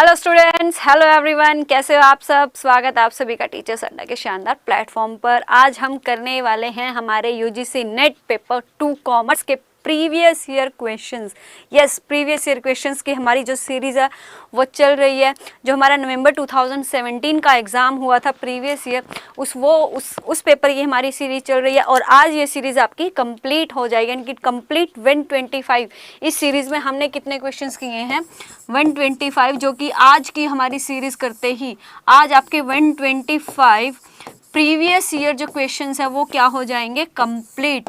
Hello students, hello everyone, कैसे हो आप सब। स्वागत है आप सभी का टीचर्स अड्डा के शानदार प्लेटफॉर्म पर। आज हम करने वाले हैं हमारे यूजीसी नेट पेपर 2 कॉमर्स के previous year questions. Yes, previous year questions की हमारी जो सीरीज़ है वो चल रही है। जो हमारा नवंबर 2017 का एग्ज़ाम हुआ था प्रीवियस ईयर, उस पेपर की हमारी सीरीज़ चल रही है और आज ये सीरीज़ आपकी कंप्लीट हो जाएगी, यानी कि कंप्लीट 125। इस सीरीज़ में हमने कितने क्वेश्चंस किए हैं? 125, जो कि आज की हमारी सीरीज़ करते ही आज आपके 125 प्रीवियस ईयर जो क्वेश्चंस है वो क्या हो जाएंगे? कंप्लीट।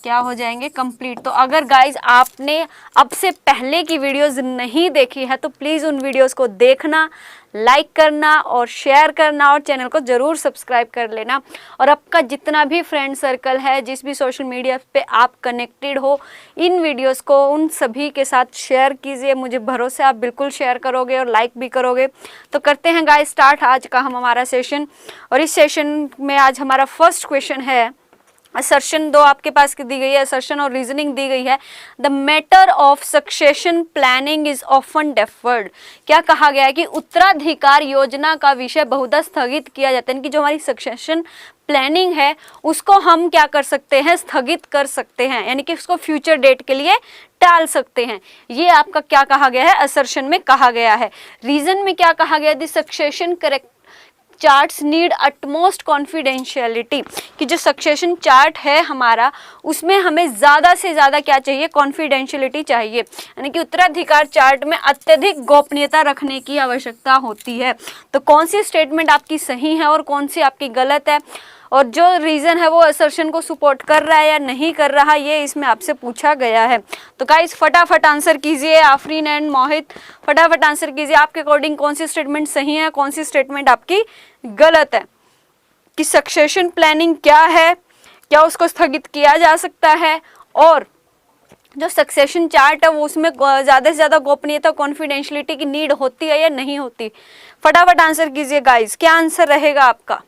क्या हो जाएंगे? कंप्लीट। तो अगर गाइज आपने अब से पहले की वीडियोस नहीं देखी है तो प्लीज़ उन वीडियोस को देखना, लाइक करना और शेयर करना और चैनल को ज़रूर सब्सक्राइब कर लेना। और आपका जितना भी फ्रेंड सर्कल है, जिस भी सोशल मीडिया पे आप कनेक्टेड हो, इन वीडियोस को उन सभी के साथ शेयर कीजिए। मुझे भरोसा है आप बिल्कुल शेयर करोगे और लाइक भी करोगे। तो करते हैं गाइज स्टार्ट आज का हमारा सेशन। और इस सेशन में आज हमारा फर्स्ट क्वेश्चन है, असर्शन 2 आपके पास की दी गई है, असर्शन और रीजनिंग दी गई है। The matter of succession planning is often deferred. क्या कहा गया है कि उत्तराधिकार योजना का विषय बहुधा स्थगित किया जाता है, कि जो हमारी सक्सेशन प्लानिंग है उसको हम क्या कर सकते हैं? स्थगित कर सकते हैं, यानी कि उसको फ्यूचर डेट के लिए टाल सकते हैं। ये आपका क्या कहा गया है? असर्शन में कहा गया है। रीजन में क्या कहा गया? The succession correct charts need utmost confidentiality, कि जो सक्सेशन चार्ट है हमारा उसमें हमें ज़्यादा से ज़्यादा क्या चाहिए? कॉन्फिडेंशियलिटी चाहिए, यानी कि उत्तराधिकार चार्ट में अत्यधिक गोपनीयता रखने की आवश्यकता होती है। तो कौन सी स्टेटमेंट आपकी सही है और कौन सी आपकी गलत है, और जो रीज़न है वो असर्शन को सपोर्ट कर रहा है या नहीं कर रहा, ये इसमें आपसे पूछा गया है। तो गाइस फटाफट आंसर कीजिए। आफरीन एंड मोहित फटाफट आंसर कीजिए। आपके अकॉर्डिंग कौन सी स्टेटमेंट सही है, कौन सी स्टेटमेंट आपकी गलत है, कि सक्सेशन प्लानिंग क्या है, क्या उसको स्थगित किया जा सकता है, और जो सक्सेशन चार्ट है वो उसमें ज़्यादा से ज़्यादा गोपनीयता कॉन्फिडेंशियलिटी की नीड होती है या नहीं होती। फटाफट आंसर कीजिए गाइस। क्या आंसर रहेगा आपका?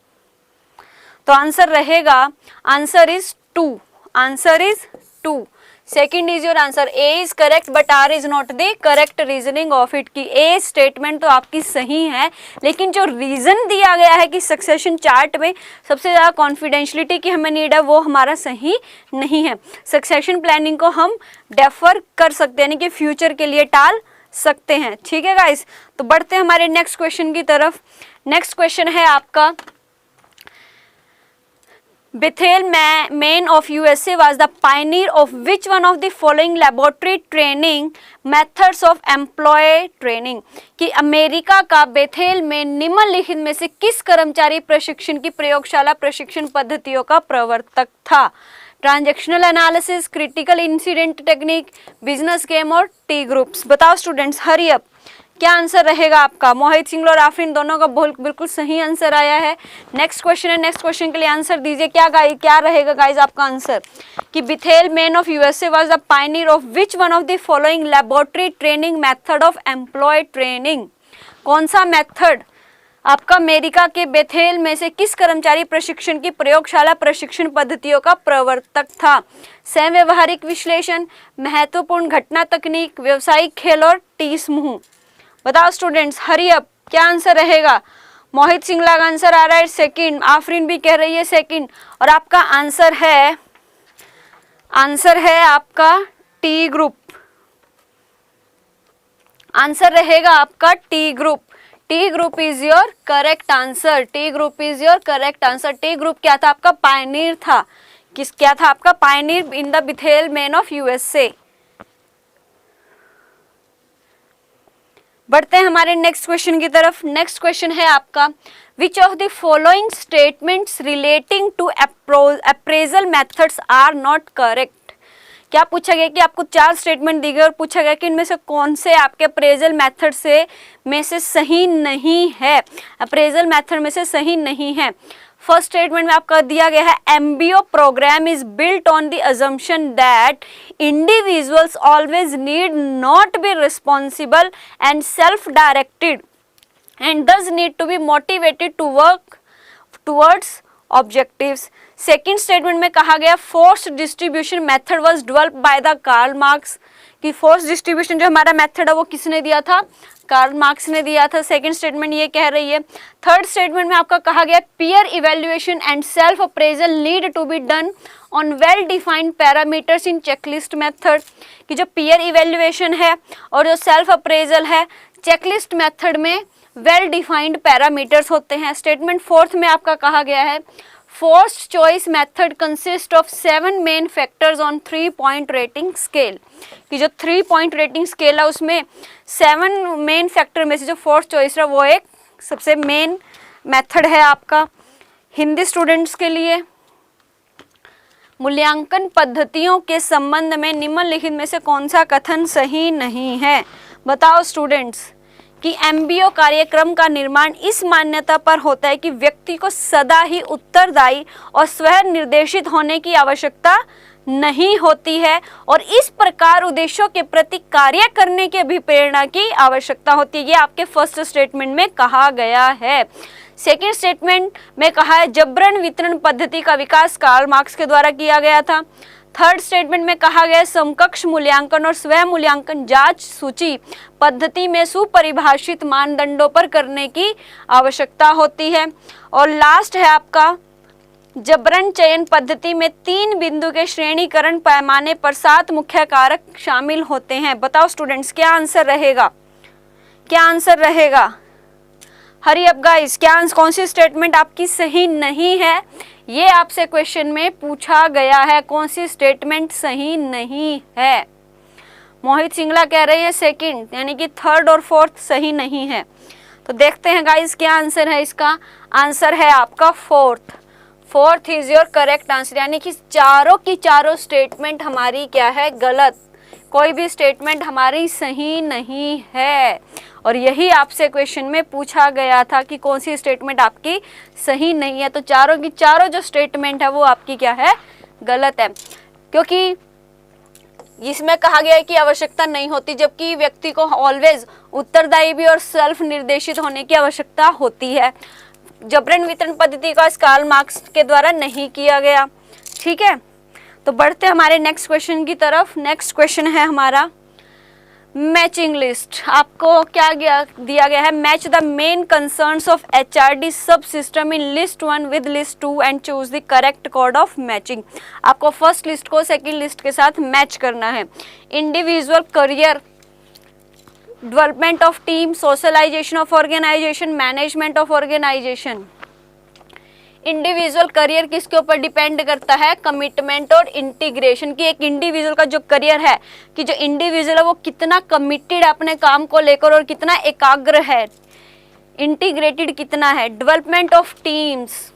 तो आंसर रहेगा, answer is 2। Answer is 2। Second is your answer. A is correct but R is not the correct reasoning of it, की ए स्टेटमेंट तो आपकी सही है, लेकिन जो रीजन दिया गया है कि सक्सेशन चार्ट में सबसे ज़्यादा कॉन्फिडेंशियलिटी की हमें नीड है, वो हमारा सही नहीं है। सक्सेशन प्लानिंग को हम डेफर कर सकते हैं, यानी कि फ्यूचर के लिए टाल सकते हैं। ठीक है गाइस, तो बढ़ते हैं हमारे नेक्स्ट क्वेश्चन की तरफ। नेक्स्ट क्वेश्चन है आपका, Bethel Main of USA was the pioneer of which one of the following laboratory training methods of employee training, कि अमेरिका का बेथेल में निम्नलिखित में से किस कर्मचारी प्रशिक्षण की प्रयोगशाला प्रशिक्षण पद्धतियों का प्रवर्तक था? Transactional analysis, critical incident technique, business game और टी ग्रुप्स। बताओ स्टूडेंट्स, हरी अप। क्या आंसर रहेगा आपका? मोहित सिंह और आफरीन दोनों का बिल्कुल सही आंसर आया है। नेक्स्ट क्वेश्चन है, नेक्स्ट क्वेश्चन के लिए आंसर दीजिए। क्या रहेगा गाइज आपका आंसर? कि Bethel Maine of USA was the pioneer of which one of the following laboratory training method of employ training. कौन सा मेथड आपका अमेरिका के बेथेल में से किस कर्मचारी प्रशिक्षण की प्रयोगशाला प्रशिक्षण पद्धतियों का प्रवर्तक था? सह व्यवहारिक विश्लेषण, महत्वपूर्ण घटना तकनीक, व्यवसायिक खेल और टी समूह। बताओ स्टूडेंट्स, हरी अप। क्या आंसर रहेगा? मोहित सिंगला का आंसर आ रहा है सेकंड, आफरीन भी कह रही है सेकंड, और आपका आंसर है आपका टी ग्रुप। आंसर रहेगा आपका T group. T group is your correct answer. T group is your correct answer. T group क्या था? आपका पायनियर था। क्या था आपका? Pioneer in the Bethel Maine of USA. बढ़ते हैं हमारे नेक्स्ट क्वेश्चन की तरफ। नेक्स्ट क्वेश्चन है आपका, which of the following statements relating to appraisal methods are not correct. क्या पूछा गया कि आपको 4 स्टेटमेंट दी गई और पूछा गया कि इनमें से कौन से आपके अप्रेजल मेथड में से सही नहीं है। अप्रेजल मेथड में से सही नहीं है। फर्स्ट स्टेटमेंट में आपका दिया गया है, MBO program is built on the assumption that individuals always need not be responsible and self directed and thus need to be motivated to work towards objectives. Second statement में कहा गया, forced distribution method was developed by the Karl Marx. कि force distribution जो हमारा method है वो किसने दिया था, कार्ल मार्क्स ने दिया था। सेकंड स्टेटमेंट ये कह रही है। थर्ड स्टेटमेंट में आपका कहा गया peer evaluation and self appraisal need to be done on well defined parameters in checklist method, कि जो पीयर इवेल्युएशन है और जो सेल्फ अप्रेजल है चेकलिस्ट मेथड में वेल डिफाइंड पैरामीटर्स होते हैं। स्टेटमेंट फोर्थ में आपका कहा गया है forced choice method consist of 7 main factors on 3 point rating scale, कि जो 3 पॉइंट रेटिंग स्केल है उसमें 7 मेन फैक्टर में से जो फोर्स्ड चॉइस है वो एक सबसे मेन मेथड है आपका। हिंदी स्टूडेंट्स के लिए मूल्यांकन पद्धतियों के संबंध में निम्नलिखित में से कौन सा कथन सही नहीं है। बताओ स्टूडेंट्स कि एमबीओ कार्यक्रम का निर्माण इस मान्यता पर होता है कि व्यक्ति को सदा ही उत्तरदायी और स्वयं निर्देशित होने की आवश्यकता नहीं होती है और इस प्रकार उद्देश्यों के प्रति कार्य करने की अभिप्रेरणा की आवश्यकता होती है। ये आपके फर्स्ट स्टेटमेंट में कहा गया है। सेकेंड स्टेटमेंट में कहा है जबरन वितरण पद्धति का विकास कार्ल मार्क्स के द्वारा किया गया था। थर्ड स्टेटमेंट में कहा गया समकक्ष मूल्यांकन और स्वयं मूल्यांकन जांच सूची पद्धति में सुपरिभाषित मानदंडों पर करने की आवश्यकता होती है। और लास्ट है आपका जबरन चयन पद्धति में 3 बिंदु के श्रेणीकरण पैमाने पर 7 मुख्य कारक शामिल होते हैं। बताओ स्टूडेंट्स क्या आंसर रहेगा, क्या आंसर रहेगा? हरी अप गाइस, क्या कौन सी स्टेटमेंट आपकी सही नहीं है, ये आपसे क्वेश्चन में पूछा गया है। कौन सी स्टेटमेंट सही नहीं है? मोहित सिंगला कह रहे हैं सेकंड, यानी कि थर्ड और फोर्थ सही नहीं है। तो देखते हैं गाइस क्या आंसर है इसका। आंसर है आपका fourth. Fourth is your correct answer, यानी कि चारों की चारों स्टेटमेंट हमारी क्या है, गलत। कोई भी स्टेटमेंट हमारी सही नहीं है और यही आपसे क्वेश्चन में पूछा गया था कि कौन सी स्टेटमेंट आपकी सही नहीं है। तो चारों की चारों जो स्टेटमेंट है वो आपकी क्या है, गलत है, क्योंकि इसमें कहा गया है कि आवश्यकता नहीं होती, जबकि व्यक्ति को ऑलवेज उत्तरदायी भी और सेल्फ निर्देशित होने की आवश्यकता होती है। जबरन वितरण पद्धति का कार्ल मार्क्स के द्वारा नहीं किया गया। ठीक है, तो बढ़ते हमारे नेक्स्ट क्वेश्चन की तरफ। नेक्स्ट क्वेश्चन है हमारा मैचिंग लिस्ट। आपको क्या दिया गया है, match the main concerns of HRD sub system in list 1 with list 2 and choose the correct code of matching. आपको फर्स्ट लिस्ट को सेकंड लिस्ट के साथ मैच करना है। Individual career, development of team, socialization of organization, management of organization. Individual career किसके ऊपर depend करता है, कमिटमेंट और इंटीग्रेशन की। एक इंडिविजुअल का जो करियर है, कि जो इंडिविजुअल है वो कितना कमिटेड है अपने काम को लेकर और कितना एकाग्र है, इंटीग्रेटेड कितना है। Development of teams,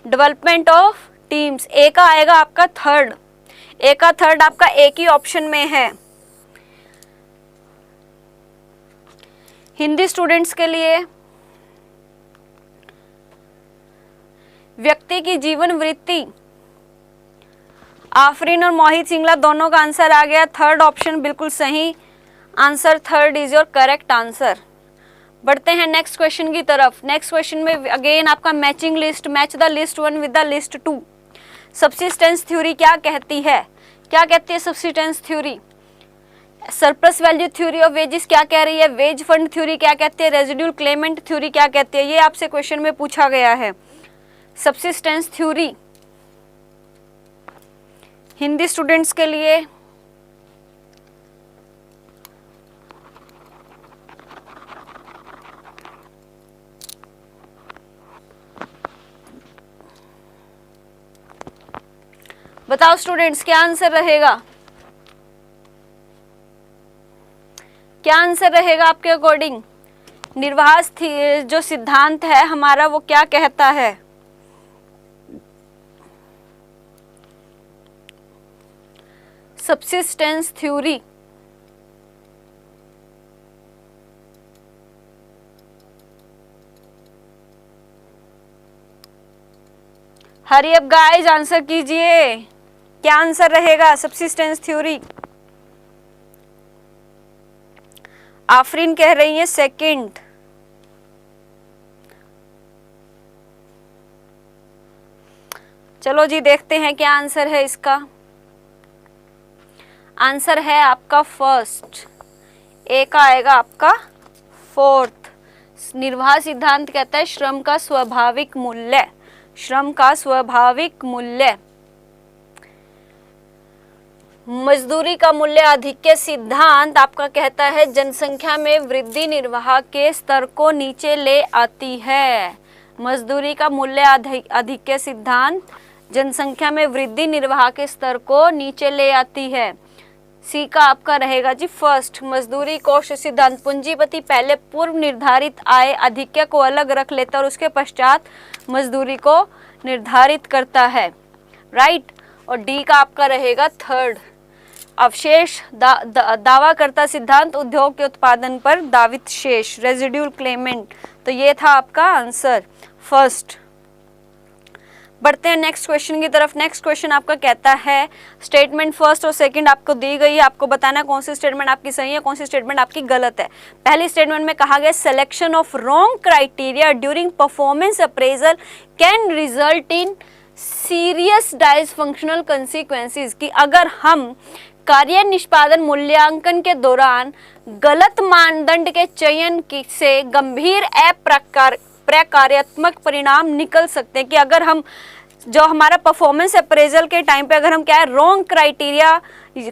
development of teams A का आएगा आपका थर्ड। ए का थर्ड आपका एक ही ऑप्शन में है। हिंदी स्टूडेंट्स के लिए व्यक्ति की जीवन वृत्ति, आफरीन और मोहित सिंगला दोनों का आंसर आ गया थर्ड ऑप्शन, बिल्कुल सही answer. Third is your correct answer. बढ़ते हैं नेक्स्ट क्वेश्चन की तरफ। नेक्स्ट क्वेश्चन में अगेन आपका matching list, match the list 1 with the list 2। Subsistence theory क्या कहती है, क्या कहती है subsistence theory? Surplus value theory of wages क्या कह रही है, वेज फंड थ्योरी क्या कहती है, रेजिड्यूल क्लेमेंट थ्योरी क्या कहती है, ये आपसे क्वेश्चन में पूछा गया है। सब्सिस्टेंस थ्योरी हिंदी स्टूडेंट्स के लिए बताओ स्टूडेंट्स क्या आंसर रहेगा, क्या आंसर रहेगा आपके अकॉर्डिंग? निर्वाह जो सिद्धांत है हमारा वो क्या कहता है? Subsistence theory hurry up guys, answer कीजिए, क्या आंसर रहेगा सब्सिस्टेंस थ्योरी? आफरीन कह रही है सेकंड। चलो जी देखते हैं क्या आंसर है इसका। आंसर है आपका फर्स्ट, ए का आएगा आपका फोर्थ। निर्वाह सिद्धांत कहता है श्रम का स्वाभाविक मूल्य, श्रम का स्वाभाविक मूल्य। मजदूरी का मूल्य आधिक्य सिद्धांत आपका कहता है जनसंख्या में वृद्धि निर्वाह के स्तर को नीचे ले आती है। मजदूरी का मूल्य आधिक्य सिद्धांत जनसंख्या में वृद्धि निर्वाह के स्तर को नीचे ले आती है। सी का आपका रहेगा जी फर्स्ट, मजदूरी कोष सिद्धांत। पूंजीपति पहले पूर्व निर्धारित आय आधिक्य को अलग रख लेता और उसके पश्चात मजदूरी को निर्धारित करता है, राइट। और डी का आपका रहेगा थर्ड, अवशेष दावाकर्ता सिद्धांत, उद्योग के उत्पादन पर दावित शेष, रेजिड्यूल क्लेमेंट। तो ये था आपका आंसर फर्स्ट। बढ़ते हैं नेक्स्ट क्वेश्चन की तरफ। नेक्स्ट क्वेश्चन आपका कहता है स्टेटमेंट फर्स्ट और सेकंड आपको दी गई है, आपको बताना है कौन सी स्टेटमेंट आपकी सही है, कौन सी स्टेटमेंट आपकी गलत है। पहली स्टेटमेंट में कहा गया selection of wrong criteria during performance appraisal can result in serious dysfunctional consequences, कि अगर हम कार्य निष्पादन मूल्यांकन के दौरान गलत मानदंड के चयन से गंभीर अप्रकार्यात्मक परिणाम निकल सकते हैं। कि अगर हम जो हमारा परफॉर्मेंस अप्रेजल के टाइम पे अगर हम क्या है रॉन्ग क्राइटेरिया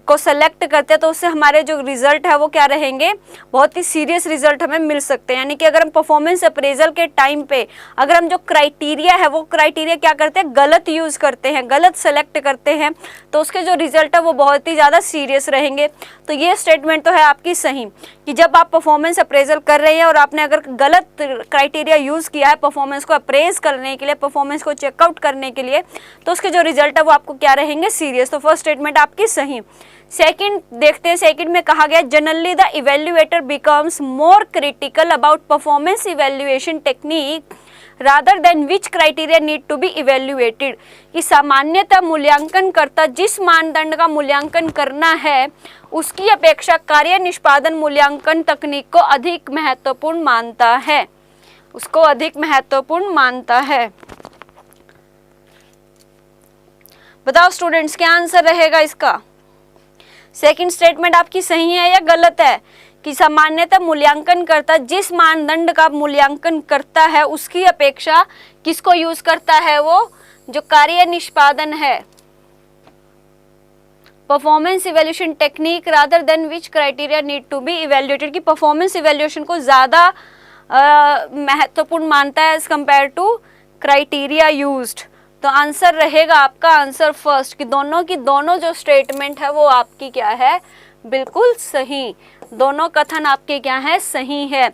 को सेलेक्ट करते हैं तो उससे हमारे जो रिजल्ट है वो क्या रहेंगे, बहुत ही सीरियस रिजल्ट हमें मिल सकते हैं। यानी कि अगर हम परफॉर्मेंस अप्रेजल के टाइम पे अगर हम जो क्राइटेरिया है वो क्राइटेरिया क्या करते हैं, गलत यूज करते हैं, गलत सेलेक्ट करते हैं, तो उसके जो रिजल्ट है वो बहुत ही ज़्यादा सीरियस रहेंगे। तो ये स्टेटमेंट तो है आपकी सही कि जब आप परफॉर्मेंस अप्रेजल कर रहे हैं और आपने अगर गलत क्राइटेरिया यूज़ किया है परफॉर्मेंस को अप्रेज करने के लिए, परफॉर्मेंस को चेकआउट करने के लिए, तो उसके जो रिजल्ट है वो आपको क्या रहेंगे, सीरियस। तो फर्स्ट स्टेटमेंट आपकी सही। सेकंड देखते हैं, सेकंड में कहा गया generally the evaluator becomes more critical about performance evaluation technique rather than which criteria need to be evaluated, कि सामान्यतः मूल्यांकनकर्ता जिस मानदंड का मूल्यांकन करना है उसकी अपेक्षा कार्य निष्पादन मूल्यांकन तकनीक को अधिक महत्वपूर्ण मानता है, उसको अधिक महत्वपूर्ण मानता है। बताओ स्टूडेंट्स क्या आंसर रहेगा इसका। सेकंड स्टेटमेंट आपकी सही है या गलत है, कि सामान्यतः मूल्यांकनकर्ता जिस मानदंड का मूल्यांकन करता है उसकी अपेक्षा किसको यूज करता है, वो जो कार्य निष्पादन है, performance evaluation technique rather than which criteria need to be evaluated, की परफॉर्मेंस इवैल्यूएशन को ज्यादा महत्वपूर्ण मानता है as compare to criteria used. तो आंसर रहेगा आपका आंसर फर्स्ट, कि दोनों की दोनों जो स्टेटमेंट है वो आपकी क्या है, बिल्कुल सही। दोनों कथन आपके क्या है, सही है।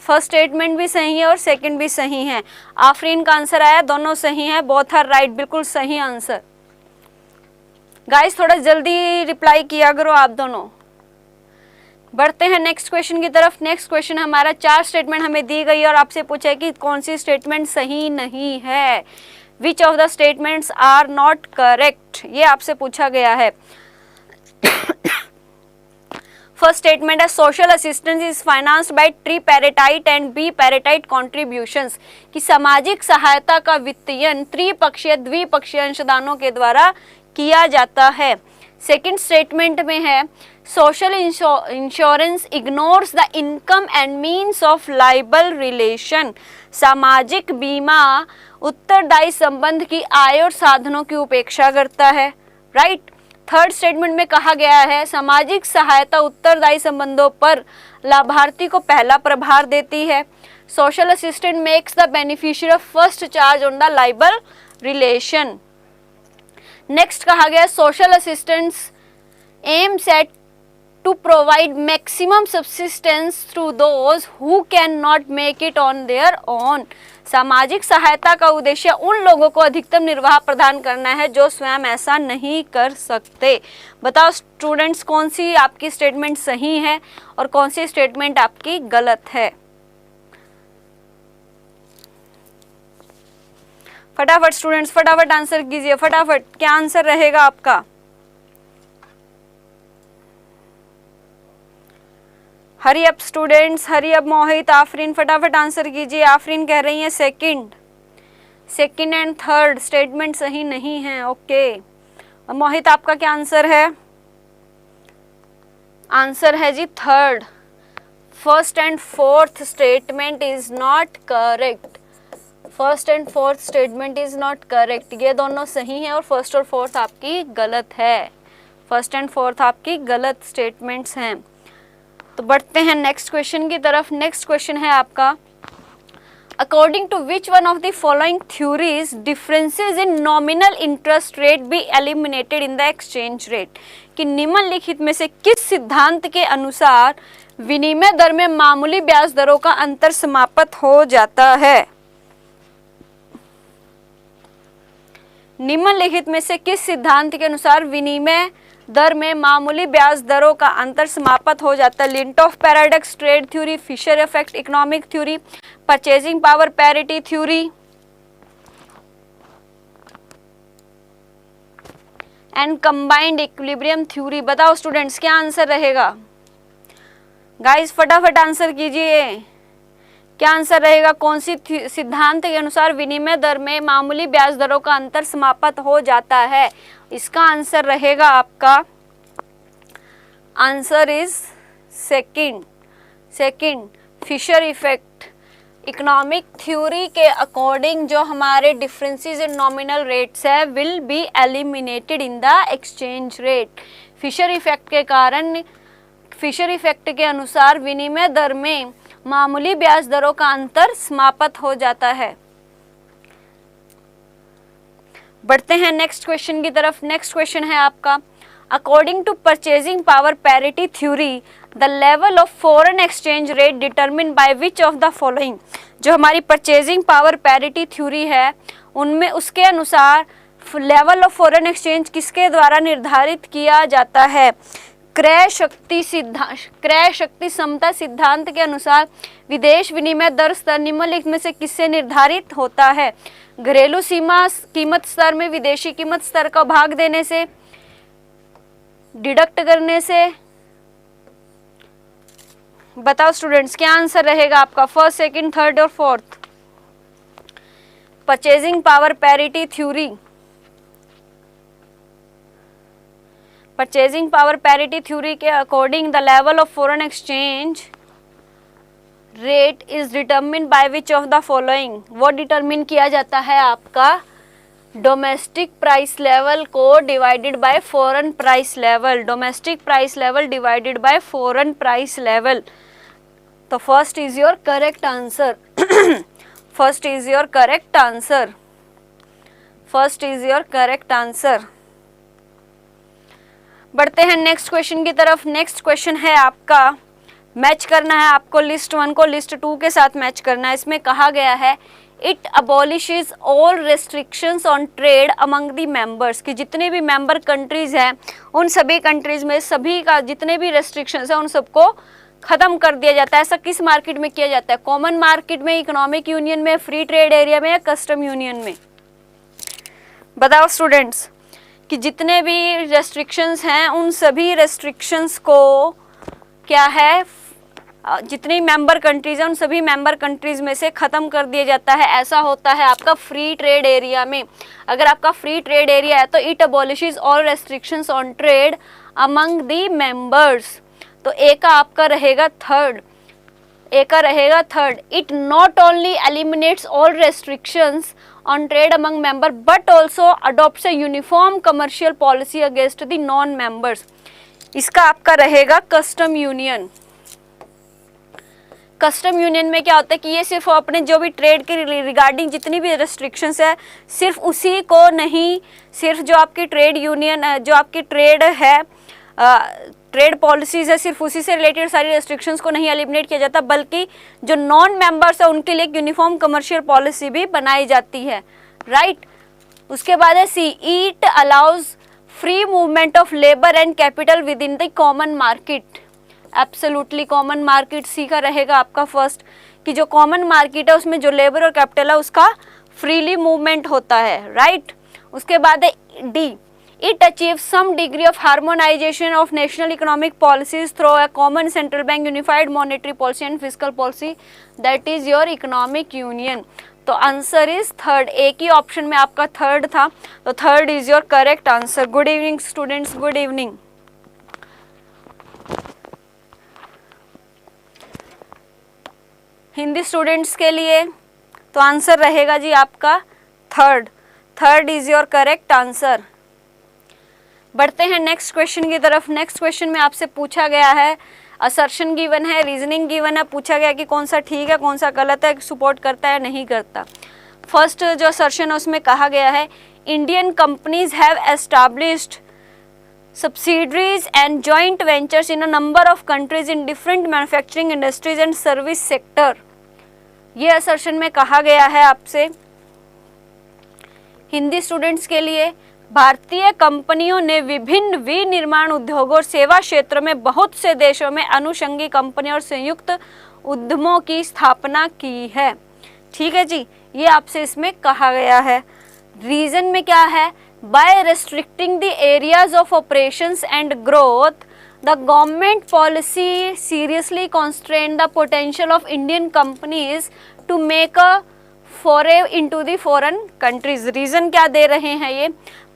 फर्स्ट स्टेटमेंट भी सही है और सेकंड भी सही है। आफरीन का आंसर आया, दोनों सही है, बोथ आर राइट, बिल्कुल सही आंसर। गाइस थोड़ा जल्दी रिप्लाई किया करो आप दोनों। बढ़ते हैं नेक्स्ट क्वेश्चन की तरफ। नेक्स्ट क्वेश्चन हमारा 4 स्टेटमेंट हमें दी गई और आपसे पूछा है कि कौन सी स्टेटमेंट सही नहीं है, which of the statements are not correct, ये आपसे पूछा गया है। फर्स्ट स्टेटमेंट है social assistance is financed by tripartite and bipartite contributions, कि सामाजिक सहायता का वित्तीयन त्रिपक्षीय द्विपक्षीय अंशदानों के द्वारा किया जाता है। सेकंड स्टेटमेंट में है social insurance ignores the income and means of liable relation, सामाजिक बीमा उत्तरदायी संबंध की आय और साधनों की उपेक्षा करता है, राइट। थर्ड स्टेटमेंट में कहा गया है सामाजिक सहायता उत्तरदायी संबंधों पर लाभार्थी को पहला प्रभार देती है। Social assistant makes the beneficiary first charge on the liable relation. Next कहा गया social assistance aims at to provide maximum subsistence to those who cannot make it on their own, सामाजिक सहायता का उद्देश्य उन लोगों को अधिकतम निर्वाह प्रदान करना है जो स्वयं ऐसा नहीं कर सकते। बताओ स्टूडेंट्स कौन सी आपकी स्टेटमेंट सही है और कौन सी स्टेटमेंट आपकी गलत है। फटाफट स्टूडेंट्स फटाफट आंसर कीजिए, फटाफट क्या आंसर रहेगा आपका। Hurry up students, hurry up Mohit, Afreen फटाफट आंसर कीजिए। आफरीन कह रही है सेकंड एंड थर्ड स्टेटमेंट सही नहीं है, ओके। मोहित आपका क्या आंसर है। आंसर है जी third, first and fourth statement is not correct. First and fourth statement is not correct, ये दोनों सही हैं और फर्स्ट और फोर्थ आपकी गलत है। फर्स्ट एंड फोर्थ आपकी गलत स्टेटमेंट्स हैं। तो बढ़ते हैं नेक्स्ट क्वेश्चन की तरफ। नेक्स्ट क्वेश्चन है आपका, according to which one of the following theories differences in nominal interest rate be eliminated in the exchange rate, कि निम्नलिखित में से किस सिद्धांत के अनुसार विनिमय दर में मामूली ब्याज दरों का अंतर समाप्त हो जाता है। निम्नलिखित में से किस सिद्धांत के अनुसार विनिमय दर में मामूली ब्याज दरों का अंतर समाप्त हो जाता है? Leontief paradox, trade theory, Fisher effect, economic theory, purchasing power parity theory and combined equilibrium theory. बताओ स्टूडेंट्स क्या आंसर रहेगा? गाइस फटाफट आंसर कीजिए, क्या आंसर रहेगा? कौन सी सिद्धांत के अनुसार विनिमय दर में मामूली ब्याज दरों का अंतर समाप्त हो जाता है? इसका आंसर रहेगा आपका, answer is second Fisher effect. Economic theory के अकॉर्डिंग जो हमारे डिफरेंसेस इन नॉमिनल रेट्स है will be eliminated in the exchange rate. Fisher effect के कारण, फिशर इफेक्ट के अनुसार विनिमय दर में मामूली ब्याज दरों का अंतर समाप्त हो जाता है। बढ़ते हैं नेक्स्ट क्वेश्चन की तरफ। नेक्स्ट क्वेश्चन है आपका, according to purchasing power parity theory the level of foreign exchange rate determine by which of the following. जो हमारी परचेजिंग पावर पैरिटी थ्योरी है उनमें, उसके अनुसार लेवल ऑफ फॉरेन एक्सचेंज किसके द्वारा निर्धारित किया जाता है? क्रय शक्ति समता सिद्धांत के अनुसार विदेश विनिमय दर स्तर निम्नलिखित में से किससे निर्धारित होता है? घरेलू सीमा कीमत स्तर में विदेशी कीमत स्तर का भाग देने से, डिडक्ट करने से। बताओ स्टूडेंट्स क्या आंसर रहेगा आपका? फर्स्ट, सेकंड, थर्ड और fourth. Purchasing power parity theory, purchasing power parity theory के according the level of foreign exchange rate is determine by which of the following. वो डिटरमिन किया जाता है आपका डोमेस्टिक प्राइस लेवल को divided by foreign price level. Domestic price level divided by foreign price level. तो first is your correct answer. First is your correct answer. First is your correct answer. बढ़ते हैं next question की तरफ। Next question है आपका, match करना है आपको लिस्ट 1 को लिस्ट 2 के साथ मैच करना है। इसमें कहा गया है it अबॉलिशेस all restrictions on trade among the members, कि जितने भी मेंबर कंट्रीज हैं उन सभी कंट्रीज में सभी का जितने भी रेस्ट्रिक्शंस हैं उन सबको खत्म कर दिया जाता है। ऐसा किस मार्केट में किया जाता है? कॉमन मार्केट में, इकोनॉमिक यूनियन में, फ्री ट्रेड एरिया में या कस्टम यूनियन में? बताओ स्टूडेंट्स कि जितने भी रेस्ट्रिक्शंस हैं उन सभी रेस्ट्रिक्शंस को क्या है, जितनी मेंबर कंट्रीज हैं उन सभी मेंबर कंट्रीज में से ख़त्म कर दिया जाता है। ऐसा होता है आपका फ्री ट्रेड एरिया में। अगर आपका फ्री ट्रेड एरिया है तो it अबॉलिशेस all restrictions on trade among the members. तो ए का आपका रहेगा थर्ड। ए का रहेगा third. It not only eliminates all restrictions on trade among member but also adopts a uniform commercial policy against the non members. इसका आपका रहेगा custom union. Custom union में क्या होता है कि ये सिर्फ अपने जो भी ट्रेड के रिगार्डिंग जितनी भी रेस्ट्रिक्शंस है सिर्फ उसी को नहीं, सिर्फ जो आपकी ट्रेड यूनियन जो आपकी ट्रेड है ट्रेड पॉलिसीज है सिर्फ उसी से रिलेटेड सारी रेस्ट्रिक्शंस को नहीं एलिमिनेट किया जाता, बल्कि जो नॉन मेंबर्स है उनके लिए एक यूनिफॉर्म कमर्शियल पॉलिसी भी बनाई जाती है। राइट। उसके बाद है C, it allows free movement of labour and capital within the common market. Absolutely common market C का रहेगा आपका फर्स्ट, कि जो कॉमन मार्केट है उसमें जो लेबर और कैपिटल है उसका फ्रीली मूवमेंट होता है। राइट। उसके बाद है D, it achieve some degree of harmonisation of national economic policies through a common central bank unified monetary policy and fiscal policy, that is your economic union. तो answer is third. एक ही option में आपका third था, तो third is your correct answer. Good evening students, good evening. Hindi students के लिए तो आंसर रहेगा जी आपका third is your correct answer. बढ़ते हैं नेक्स्ट क्वेश्चन की तरफ। नेक्स्ट क्वेश्चन में आपसे पूछा गया है, असर्शन गिवन है, रीजनिंग गिवन है, पूछा गया कि कौन सा ठीक है कौन सा गलत है, सपोर्ट करता है नहीं करता। फर्स्ट जो असर्शन है उसमें कहा गया है Indian companies have established subsidiaries and joint ventures in a number of countries in different manufacturing industries and service sector। ये असर्शन में कहा गया है आपसे। हिंदी स्टूडेंट्स के लिए, भारतीय कंपनियों ने विभिन्न विनिर्माण उद्योगों और सेवा क्षेत्र में बहुत से देशों में अनुषंगी कंपनियों और संयुक्त उद्यमों की स्थापना की है। ठीक है जी, ये आपसे इसमें कहा गया है। रीजन में क्या है, by restricting the areas of operations and growth, the government policy seriously constrained the potential of Indian companies to make a foray into the foreign countries। Reason क्या दे रहे हैं, ये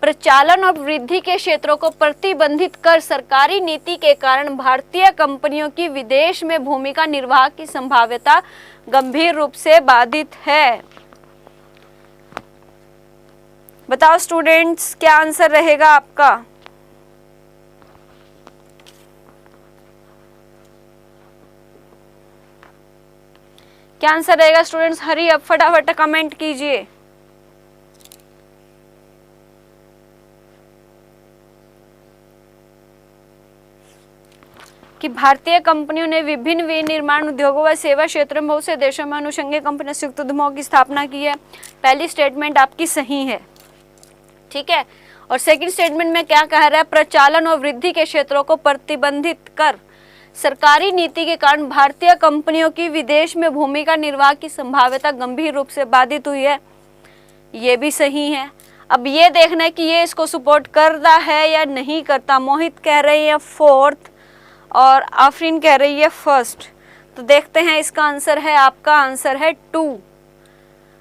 प्रचालन और वृद्धि के क्षेत्रों को प्रतिबंधित कर सरकारी नीति के कारण भारतीय कंपनियों की विदेश में भूमिका निर्वाह की संभाव्यता गंभीर रूप से बाधित है। बताओ स्टूडेंट्स क्या आंसर रहेगा आपका। क्या आंसर रहेगा स्टूडेंट्स, हरी अब फटाफट कमेंट कीजिए। कि भारतीय कंपनियों ने विभिन्न विनिर्माण उद्योगों व सेवा क्षेत्रों में बहुत से देशों में अनुषंगिक कंपनियों संयुक्त उद्यमों की स्थापना की है। पहली स्टेटमेंट आपकी सही है, ठीक है। और सेकंड स्टेटमेंट में क्या कह रहा है, प्रचालन और वृद्धि के क्षेत्रों को प्रतिबंधित कर सरकारी नीति के कारण भारतीय कंपनियों की विदेश में भूमिका निर्वाह की संभाव्यता गंभीर रूप से बाधित हुई है। ये भी सही है। अब ये देखना है कि ये इसको सपोर्ट करता है या नहीं करता। मोहित कह रही है फोर्थ और आफरीन कह रही है फर्स्ट। तो देखते हैं, इसका आंसर है, आपका आंसर है 2।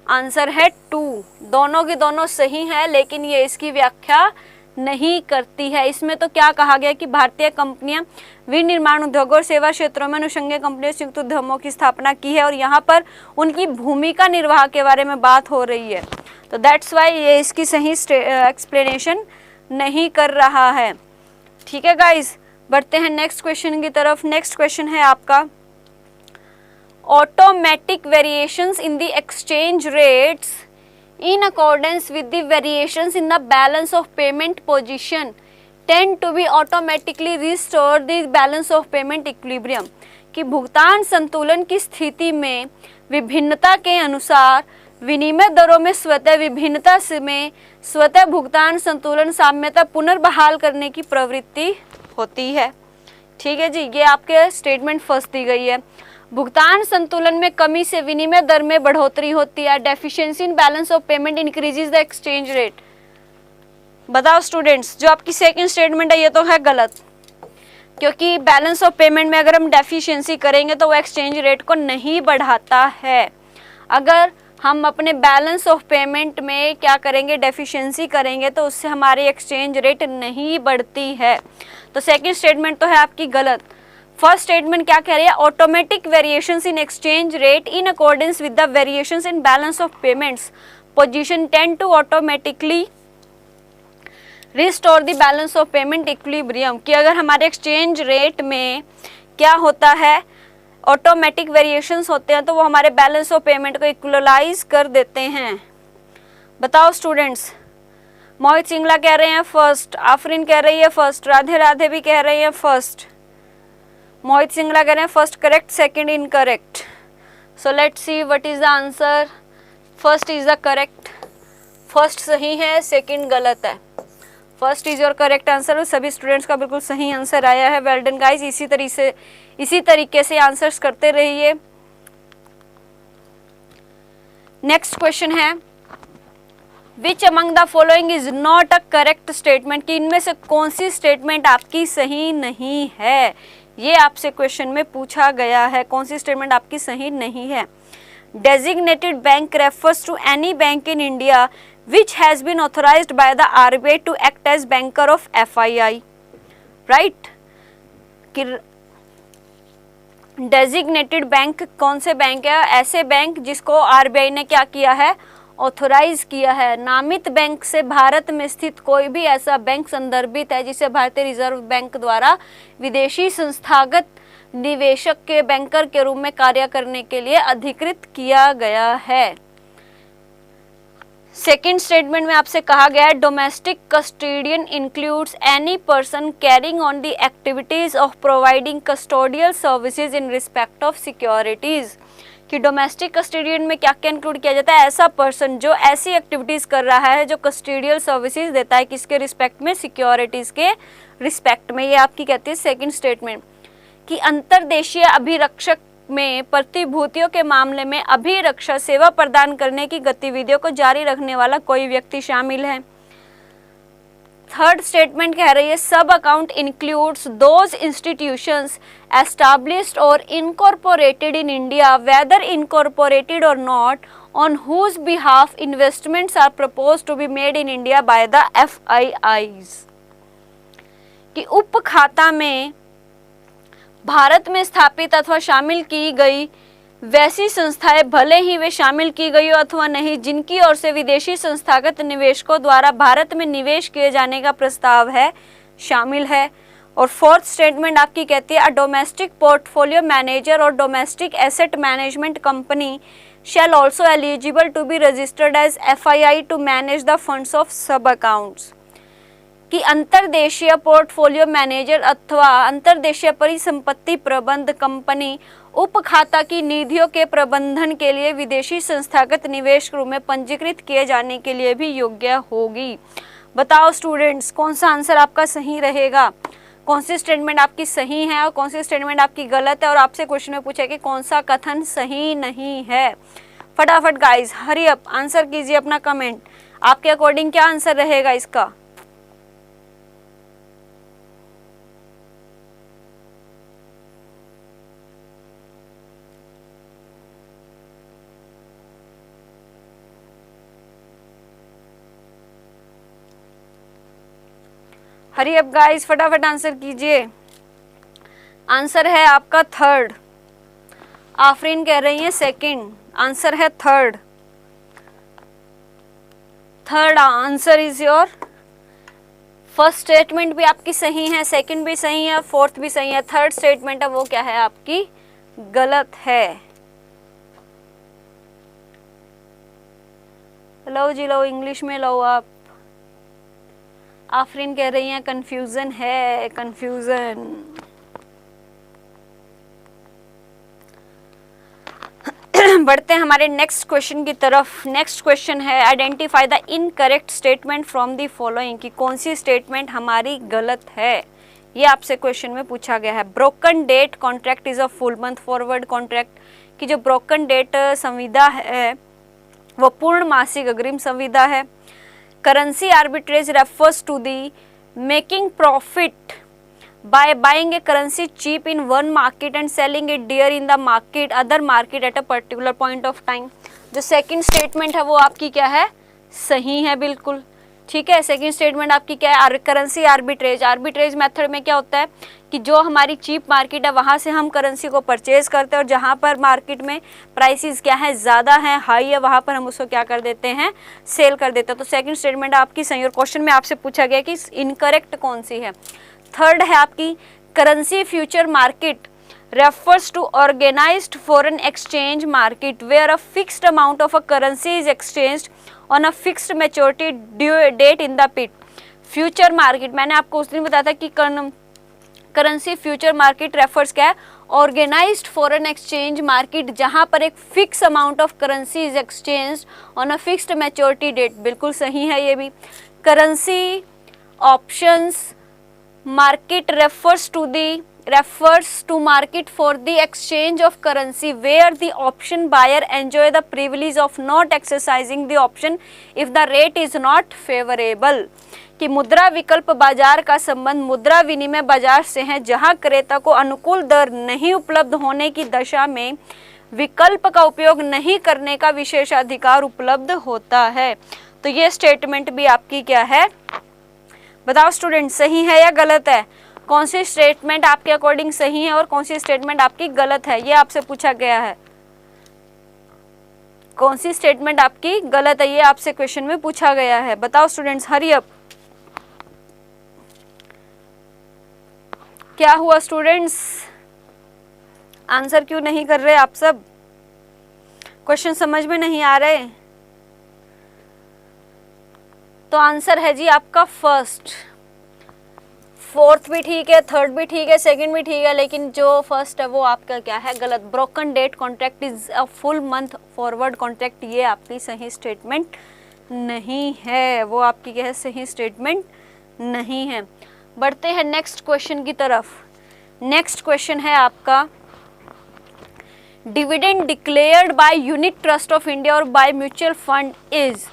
आंसर है 2। दोनों की दोनों सही है, लेकिन ये इसकी व्याख्या नहीं करती है। इसमें तो क्या कहा गया कि भारतीय कंपनियां विनिर्माण उद्योगों और सेवा क्षेत्रों में अनुषंगिक कंपनियों संयुक्त उद्यमों की स्थापना की है और यहाँ पर उनकी भूमिका निर्वाह के बारे में बात हो रही है। तो दैट्स वाई ये इसकी सही एक्सप्लेनेशन नहीं कर रहा है। ठीक है गाइज, बढ़ते हैं नेक्स्ट क्वेश्चन की तरफ। नेक्स्ट क्वेश्चन है आपका, automatic variations in the exchange rates in accordance with the variations in the balance of payment position tend to be automatically restore the balance of payment equilibrium। कि भुगतान संतुलन की स्थिति में विभिन्नता के अनुसार विनिमय दरों में स्वतः विभिन्नता में स्वतः भुगतान संतुलन साम्यता पुनर्बहाल करने की प्रवृत्ति होती है। ठीक है जी, ये आपके स्टेटमेंट फर्स्ट दी गई है। भुगतान संतुलन में कमी से विनिमय दर में बढ़ोतरी होती है। Deficiency in balance of payment increases the exchange rate. बताओ स्टूडेंट्स, जो आपकी सेकंड स्टेटमेंट है ये तो है गलत, क्योंकि बैलेंस ऑफ पेमेंट में अगर हम डेफिशिएंसी करेंगे तो वो एक्सचेंज रेट को नहीं बढ़ाता है। अगर हम अपने बैलेंस ऑफ पेमेंट में क्या करेंगे, डेफिशिएंसी करेंगे, तो उससे हमारी एक्सचेंज रेट नहीं बढ़ती है। तो सेकंड स्टेटमेंट तो है आपकी गलत। फर्स्ट स्टेटमेंट क्या कह रही है, automatic variations in exchange rate in accordance with the variations in balance of payments position tend to automatically restore the balance of payment equilibrium. कि अगर हमारे एक्सचेंज रेट में क्या होता है, ऑटोमेटिक वेरिएशंस होते हैं, तो वो हमारे बैलेंस ऑफ पेमेंट को इक्वलाइज कर देते हैं। बताओ स्टूडेंट्स, मोहित सिंगला कह रहे हैं फर्स्ट, आफरीन कह रही है फर्स्ट, राधे राधे भी कह रही है फर्स्ट। मोहित सिंगला कह रहे हैं first correct, second incorrect. So let's see what is the answer. First is the correct, first सही है, सेकंड गलत है। First is your correct answer. सभी स्टूडेंट्स का बिल्कुल सही आंसर आया है। वेल डन गाइस, इसी तरीके से आंसर्स करते रहिए। नेक्स्ट क्वेश्चन है, which among the following is not a correct statement. कि इनमें से कौन सी स्टेटमेंट आपकी सही नहीं है, ये आपसे क्वेश्चन में पूछा गया है। कौन सी स्टेटमेंट आपकी सही नहीं है। Designated bank refers to any bank in India which has been authorized by the RBI to act as banker of FII, right? Designated bank कौन से बैंक है? ऐसे बैंक जिसको आरबीआई ने क्या किया है? ऑथोराइज किया है। नामित बैंक से भारत में स्थित कोई भी ऐसा बैंक संदर्भित है जिसे भारतीय रिजर्व बैंक द्वारा विदेशी संस्थागत निवेशक के बैंकर के रूप में कार्य करने के लिए अधिकृत किया गया है। सेकेंड स्टेटमेंट में आपसे कहा गया है domestic custodian includes any person carrying on the activities of providing custodial services in respect of securities, कि डोमेस्टिक कस्टोडियन में क्या क्या इंक्लूड किया जाता है? ऐसा पर्सन जो ऐसी एक्टिविटीज कर रहा है जो कस्टोडियल सर्विसेज देता है, किसके रिस्पेक्ट में? सिक्योरिटीज के रिस्पेक्ट में। ये आपकी कहती है सेकेंड स्टेटमेंट कि अंतर्देशीय अभिरक्षक में प्रतिभूतियों के मामले में अभिरक्षा सेवा प्रदान करने की गतिविधियों को जारी रखने वाला कोई व्यक्ति शामिल है। थर्ड स्टेटमेंट कह रही है sub account includes those institutions established or incorporated in India whether incorporated or not on whose behalf investments are proposed to be made in India by the FIIs, कि उप खाता में भारत में स्थापित अथवा शामिल की गई वैसी संस्थाएं भले ही वे शामिल की गई हो अथवा नहीं, जिनकी ओर से विदेशी संस्थागत निवेशकों द्वारा भारत में निवेश किए जाने का प्रस्ताव है, शामिल है। और फोर्थ स्टेटमेंट आपकी कहती है अ डोमेस्टिक पोर्टफोलियो मैनेजर और domestic asset management company shall also eligible to be registered as FII to manage the funds of sub accounts, कि अंतर्देशीय पोर्टफोलियो मैनेजर अथवा अंतर्देशीय परिसंपत्ति प्रबंध कंपनी उप खाता की निधियों के प्रबंधन के लिए विदेशी संस्थागत निवेश रूप में पंजीकृत किए जाने के लिए भी योग्य होगी। बताओ स्टूडेंट्स कौन सा आंसर आपका सही रहेगा? कौन सी स्टेटमेंट आपकी सही है और कौन सी स्टेटमेंट आपकी गलत है? और आपसे क्वेश्चन में पूछा कि कौन सा कथन सही नहीं है। फटाफट गाइस हरी अप आंसर कीजिए अपना कमेंट। आपके अकॉर्डिंग क्या आंसर रहेगा इसका? हरी अप गाइस फटाफट आंसर कीजिए। आंसर है आपका थर्ड। आफरीन कह रही है सेकंड, आंसर है third. Third answer is your. First statement भी आपकी सही है, सेकंड भी सही है, फोर्थ भी सही है। थर्ड स्टेटमेंट है वो क्या है आपकी? गलत है। लो जी लो, इंग्लिश में लो आप। आफरीन कह रही हैं कंफ्यूजन है, कंफ्यूजन। बढ़ते हैं हमारे नेक्स्ट क्वेश्चन की तरफ। नेक्स्ट क्वेश्चन है identify the incorrect statement from the following, कि कौन सी स्टेटमेंट हमारी गलत है। ये आपसे क्वेश्चन में पूछा गया है। Broken date contract is a full month forward contract, कि जो ब्रोकन डेट संविदा है वो पूर्ण मासिक अग्रिम संविदा है। Currency arbitrage refers to the making profit by buying a currency cheap in one market and selling it dear in the other market at a particular point of time। जो second statement है वो आपकी क्या है? सही है बिल्कुल। ठीक है, सेकंड स्टेटमेंट आपकी क्या है? Currency arbitrage. आर्बिट्रेज मेथड में क्या होता है कि जो हमारी चीप मार्केट है वहाँ से हम करेंसी को परचेज करते हैं और जहाँ पर मार्केट में प्राइसेस क्या है? ज़्यादा है, हाई है, वहाँ पर हम उसको क्या कर देते हैं? सेल कर देते हैं। तो सेकंड स्टेटमेंट आपकी सही। और क्वेश्चन में आपसे पूछा गया कि इनकरेक्ट कौन सी है? थर्ड है आपकी currency future market refers to organized foreign exchange market where a fixed amount of a currency is exchanged on a fixed maturity date in the pit। Future market मैंने आपको उस दिन बताया था कि करेंसी फ्यूचर मार्केट रेफर्स क्या है? Organised foreign exchange market, जहां पर एक fix amount of currency is exchange on a fixed maturity date. बिल्कुल सही है ये भी। Currency options market refers to market for the exchange of currency where the option buyer enjoy the privilege of not exercising the option if the rate is not favorable। कि मुद्रा विकल्प बाजार का संबंध मुद्रा विनिमय बाजार से है जहां क्रेता को अनुकूल दर नहीं उपलब्ध होने की दशा में विकल्प का उपयोग नहीं करने का विशेषाधिकार उपलब्ध होता है। तो ये स्टेटमेंट भी आपकी क्या है? बताओ स्टूडेंट सही है या गलत है? कौन सी स्टेटमेंट आपके अकॉर्डिंग सही है और कौन सी स्टेटमेंट आपकी गलत है, ये आपसे पूछा गया है। कौन सी स्टेटमेंट आपकी गलत है, ये आपसे क्वेश्चन में पूछा गया है। बताओ स्टूडेंट्स, हरी अप। क्या हुआ स्टूडेंट्स, आंसर क्यों नहीं कर रहे आप सब? क्वेश्चन समझ में नहीं आ रहे? तो आंसर है जी आपका फर्स्ट। फोर्थ भी ठीक है, थर्ड भी ठीक है, सेकंड भी ठीक है, लेकिन जो फर्स्ट है वो आपका क्या है, गलत। Broken date contract is a full month forward contract, ये आपकी सही स्टेटमेंट नहीं है, वो आपकी क्या है, सही स्टेटमेंट नहीं है। बढ़ते हैं नेक्स्ट क्वेश्चन की तरफ। नेक्स्ट क्वेश्चन है आपका, dividend declared by unit trust of India और बाय म्यूचुअल फंड इज,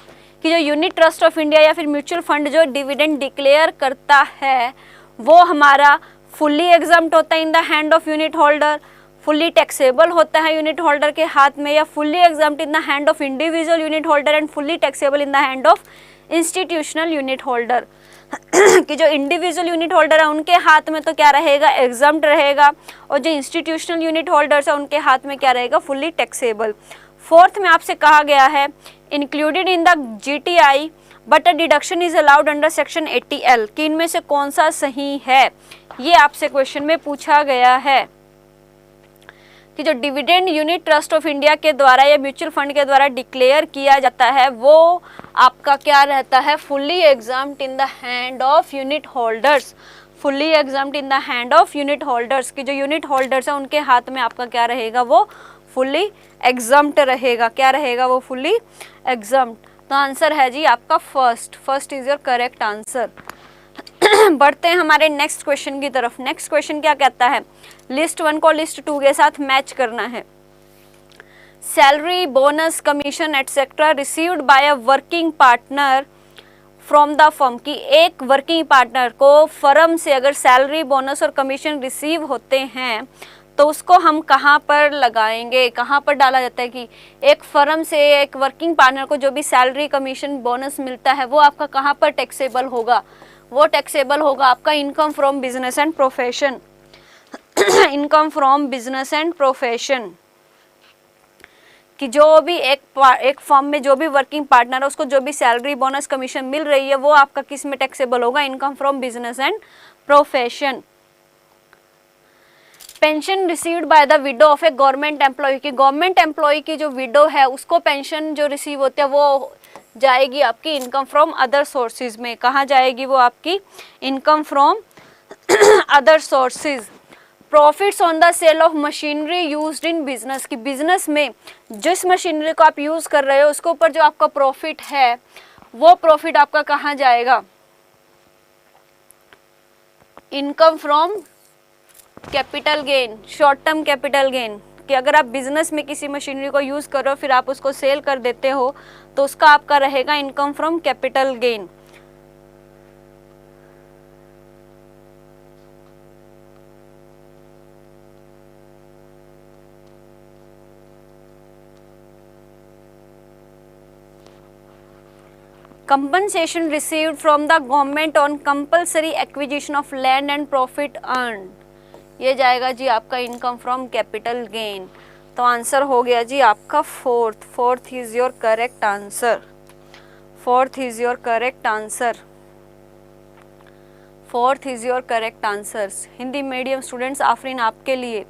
कि जो यूनिट ट्रस्ट ऑफ इंडिया या फिर म्यूचुअल फंड जो डिविडेंड डिक्लेयर करता है वो हमारा फुल्ली एग्जम्प्ट होता है in the hand of unit holder, fully taxable होता है यूनिट होल्डर के हाथ में, या fully exempt in the hand of individual unit holder and fully taxable in the hand of institutional unit holder. कि जो इंडिविजुअल यूनिट होल्डर है उनके हाथ में तो क्या रहेगा, एग्जम्प्ट रहेगा, और जो इंस्टीट्यूशनल यूनिट होल्डर्स है उनके हाथ में क्या रहेगा, फुल्ली टैक्सेबल। फोर्थ में आपसे कहा गया है, included in the GTI but a deduction is allowed under section 80L, कि इनमें से कौन सा सही है, ये आपसे क्वेश्चन में पूछा गया है। कि जो dividend unit trust of India के द्वारा या म्यूचुअल फंड के द्वारा डिक्लेयर किया जाता है वो आपका क्या रहता है, fully exempt in the hand of unit holders, fully exempt in the hand of unit holders, की जो यूनिट होल्डर्स है उनके हाथ में आपका क्या रहेगा, वो फुल्ली एग्जम्प्ट रहेगा। क्या रहेगा, वो फुल्ली एग्जम्प्ट। तो आंसर है जी आपका first, first is your correct answer. बढ़ते हैं हमारे नेक्स्ट क्वेश्चन की तरफ। नेक्स्ट क्वेश्चन क्या कहता है, लिस्ट 1 को लिस्ट 2 के साथ मैच करना है। Salary, bonus, commission etcetera received by a working partner from the firm, की एक वर्किंग पार्टनर को फर्म से अगर सैलरी, बोनस और कमीशन रिसीव होते हैं तो उसको हम कहाँ पर लगाएंगे, कहाँ पर डाला जाता है। कि एक फर्म से एक वर्किंग पार्टनर को जो भी सैलरी, कमीशन, बोनस मिलता है वो आपका कहाँ पर टैक्सेबल होगा, वो टैक्सेबल होगा आपका income from business and profession. Income from business and profession, कि जो भी एक फर्म में जो भी वर्किंग पार्टनर है उसको जो भी सैलरी, बोनस, कमीशन मिल रही है वो आपका किस में टैक्सेबल होगा, income from business and profession. Pension received by the widow of a government employ, की गवर्नमेंट एम्प्लॉय की जो विडो है उसको पेंशन जो रिसीव होती है वो जाएगी आपकी इनकम फ्रॉम अदर सोर्सेज में। कहाँ जाएगी वो आपकी, income from other sources. Profits on the sale of machinery used in business, की बिजनेस में जिस मशीनरी को आप यूज कर रहे हो उसके ऊपर जो आपका प्रॉफिट है वो प्रॉफिट आपका कहाँ जाएगा, income from capital gain, short term capital gain. कि अगर आप बिजनेस में किसी मशीनरी को यूज कर रहे हो फिर आप उसको सेल कर देते हो तो उसका आपका रहेगा income from capital gain. compensation received from the government on compulsory acquisition of land and profit earned, ये जाएगा जी आपका इनकम फ्रॉम कैपिटल गेन। तो आंसर हो गया जी आपका fourth, fourth is your correct answer, fourth is your correct answer, fourth is your correct answers. Hindi medium students, Afreen आपके लिए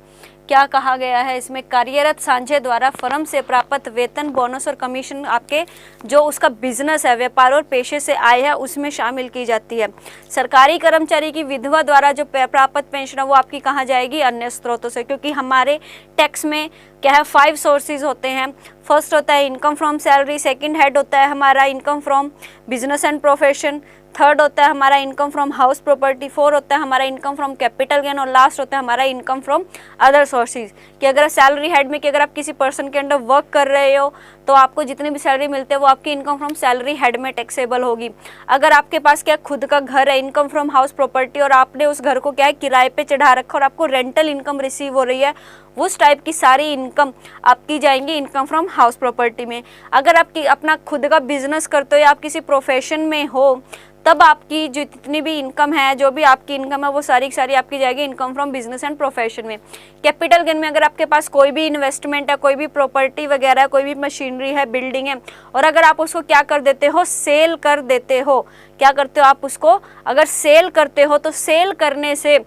क्या कहा गया है इसमें, कार्यरत साझे द्वारा फर्म से प्राप्त वेतन, बोनस और कमीशन आपके जो उसका बिजनेस है, व्यापार और पेशे से आय है उसमें शामिल की जाती है। सरकारी कर्मचारी की विधवा द्वारा जो प्राप्त पेंशन है वो आपकी कहाँ जाएगी, अन्य स्रोतों से, क्योंकि हमारे टैक्स में क्या है 5 सोर्सेज होते हैं। फर्स्ट होता है income from salary, second head होता है हमारा income from business and profession, third होता है हमारा income from house property, fourth होता है हमारा इनकम फ्रॉम कैपिटल गेन और लास्ट होता है हमारा इनकम फ्रॉम अदर सोर्सेज। कि अगर सैलरी हेड में कि अगर आप किसी पर्सन के अंडर वर्क कर रहे हो तो आपको जितनी भी सैलरी मिलती है वो आपकी इनकम फ्रॉम सैलरी हेड में टैक्सेबल होगी। अगर आपके पास क्या खुद का घर है, इनकम फ्रॉम हाउस प्रॉपर्टी, और आपने उस घर को क्या है किराए पे चढ़ा रखा और आपको रेंटल इनकम रिसीव हो रही है, उस टाइप की सारी इनकम आपकी जाएंगी इनकम फ्रॉम हाउस प्रॉपर्टी में। अगर आपकी अपना खुद का बिजनेस करते हो या आप किसी प्रोफेशन में हो, तब आपकी जो जितनी भी इनकम है, जो भी आपकी इनकम है, वो सारी की सारी आपकी जाएगी income from business and profession में। कैपिटल गेन में अगर आपके पास कोई भी इन्वेस्टमेंट है, कोई भी प्रॉपर्टी वगैरह है, कोई भी मशीनरी है, बिल्डिंग है, और अगर आप उसको क्या कर देते हो, सेल कर देते हो, क्या करते हो आप उसको अगर सेल करते हो, तो सेल करने से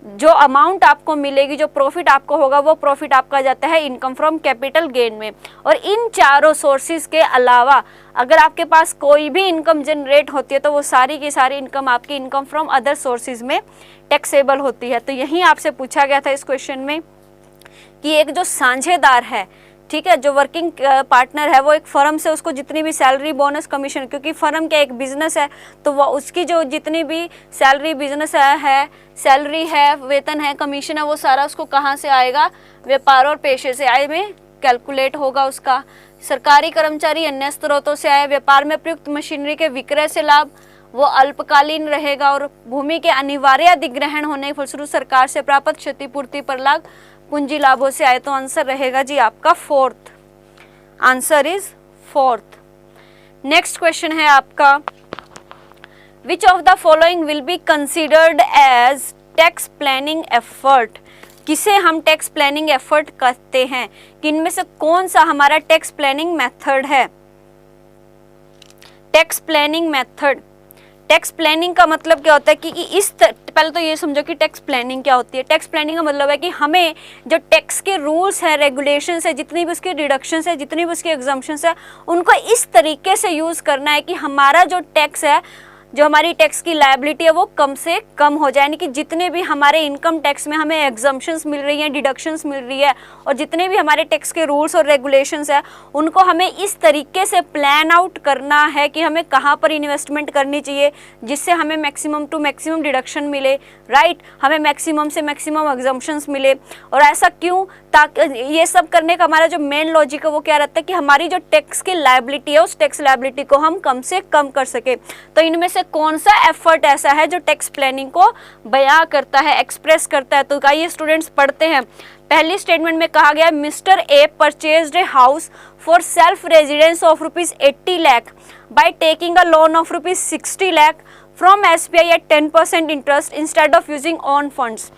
जो अमाउंट आपको मिलेगी, जो प्रॉफिट आपको होगा, वो प्रॉफिट आपका जाता है इनकम फ्रॉम कैपिटल गेन में। और इन चारों सोर्सेज के अलावा अगर आपके पास कोई भी इनकम जनरेट होती है, तो वो सारी की सारी इनकम आपकी इनकम फ्रॉम अदर सोर्सेज में टैक्सेबल होती है। तो यही आपसे पूछा गया था इस क्वेश्चन में कि एक जो साझेदार है, ठीक है, जो वर्किंग पार्टनर है, वो एक फर्म से उसको जितनी भी सैलरी, बोनस, कमीशन, क्योंकि फर्म क्या एक बिजनेस है, तो वो उसकी जो जितनी भी सैलरी, बिजनेस है, सैलरी है, वेतन है, कमीशन है, वो सारा उसको कहाँ से आएगा, व्यापार और पेशे से आय में कैलकुलेट होगा उसका। सरकारी कर्मचारी अन्य स्रोतों से आए, व्यापार में प्रयुक्त मशीनरी के विक्रय से लाभ वो अल्पकालीन रहेगा, और भूमि के अनिवार्य अधिग्रहण होने के फलस्वरूप सरकार से प्राप्त क्षतिपूर्ति पर लाभ पूंजी लाभों से आए। तो आंसर रहेगा जी आपका fourth, answer is fourth. Next question है आपका, which of the following will be considered as tax planning effort. किसे हम टैक्स प्लानिंग एफर्ट कहते हैं, कि इनमें से कौन सा हमारा टैक्स प्लानिंग मेथड है। Tax planning method, tax planning का मतलब क्या होता है कि पहले तो ये समझो कि टैक्स प्लानिंग क्या होती है। टैक्स प्लानिंग का मतलब है कि हमें जो टैक्स के रूल्स हैं, रेगुलेशंस है, जितनी भी उसकी डिडक्शंस है, जितनी भी उसकी एग्जम्पशंस है, उनको इस तरीके से यूज़ करना है कि हमारा जो टैक्स है, जो हमारी टैक्स की लायबिलिटी है, वो कम से कम हो जाए। यानी कि जितने भी हमारे इनकम टैक्स में हमें एग्जम्पशंस मिल रही हैं, डिडक्शंस मिल रही है, और जितने भी हमारे टैक्स के रूल्स और रेगुलेशंस हैं, उनको हमें इस तरीके से प्लान आउट करना है कि हमें कहाँ पर इन्वेस्टमेंट करनी चाहिए जिससे हमें मैक्सिमम टू मैक्सिमम डिडक्शन मिले, राइट, हमें मैक्सिमम से मैक्सिमम एग्जम्पशंस मिले। और ऐसा क्यों, ताकि ये सब करने का हमारा जो मेन लॉजिक है वो क्या रहता है कि हमारी जो टैक्स की लायबिलिटी है, उस टैक्स लायबिलिटी को हम कम से कम कर सके। तो इनमें से कौन सा एफर्ट ऐसा है जो टैक्स प्लानिंग को बयां करता है, एक्सप्रेस करता है। तो आइए स्टूडेंट्स पढ़ते हैं। पहली स्टेटमेंट में कहा गया, mister A purchased a house for self residence of ₹80 lakh by taking a loan of ₹60 lakh from SBI at 10% interest instead of using own funds.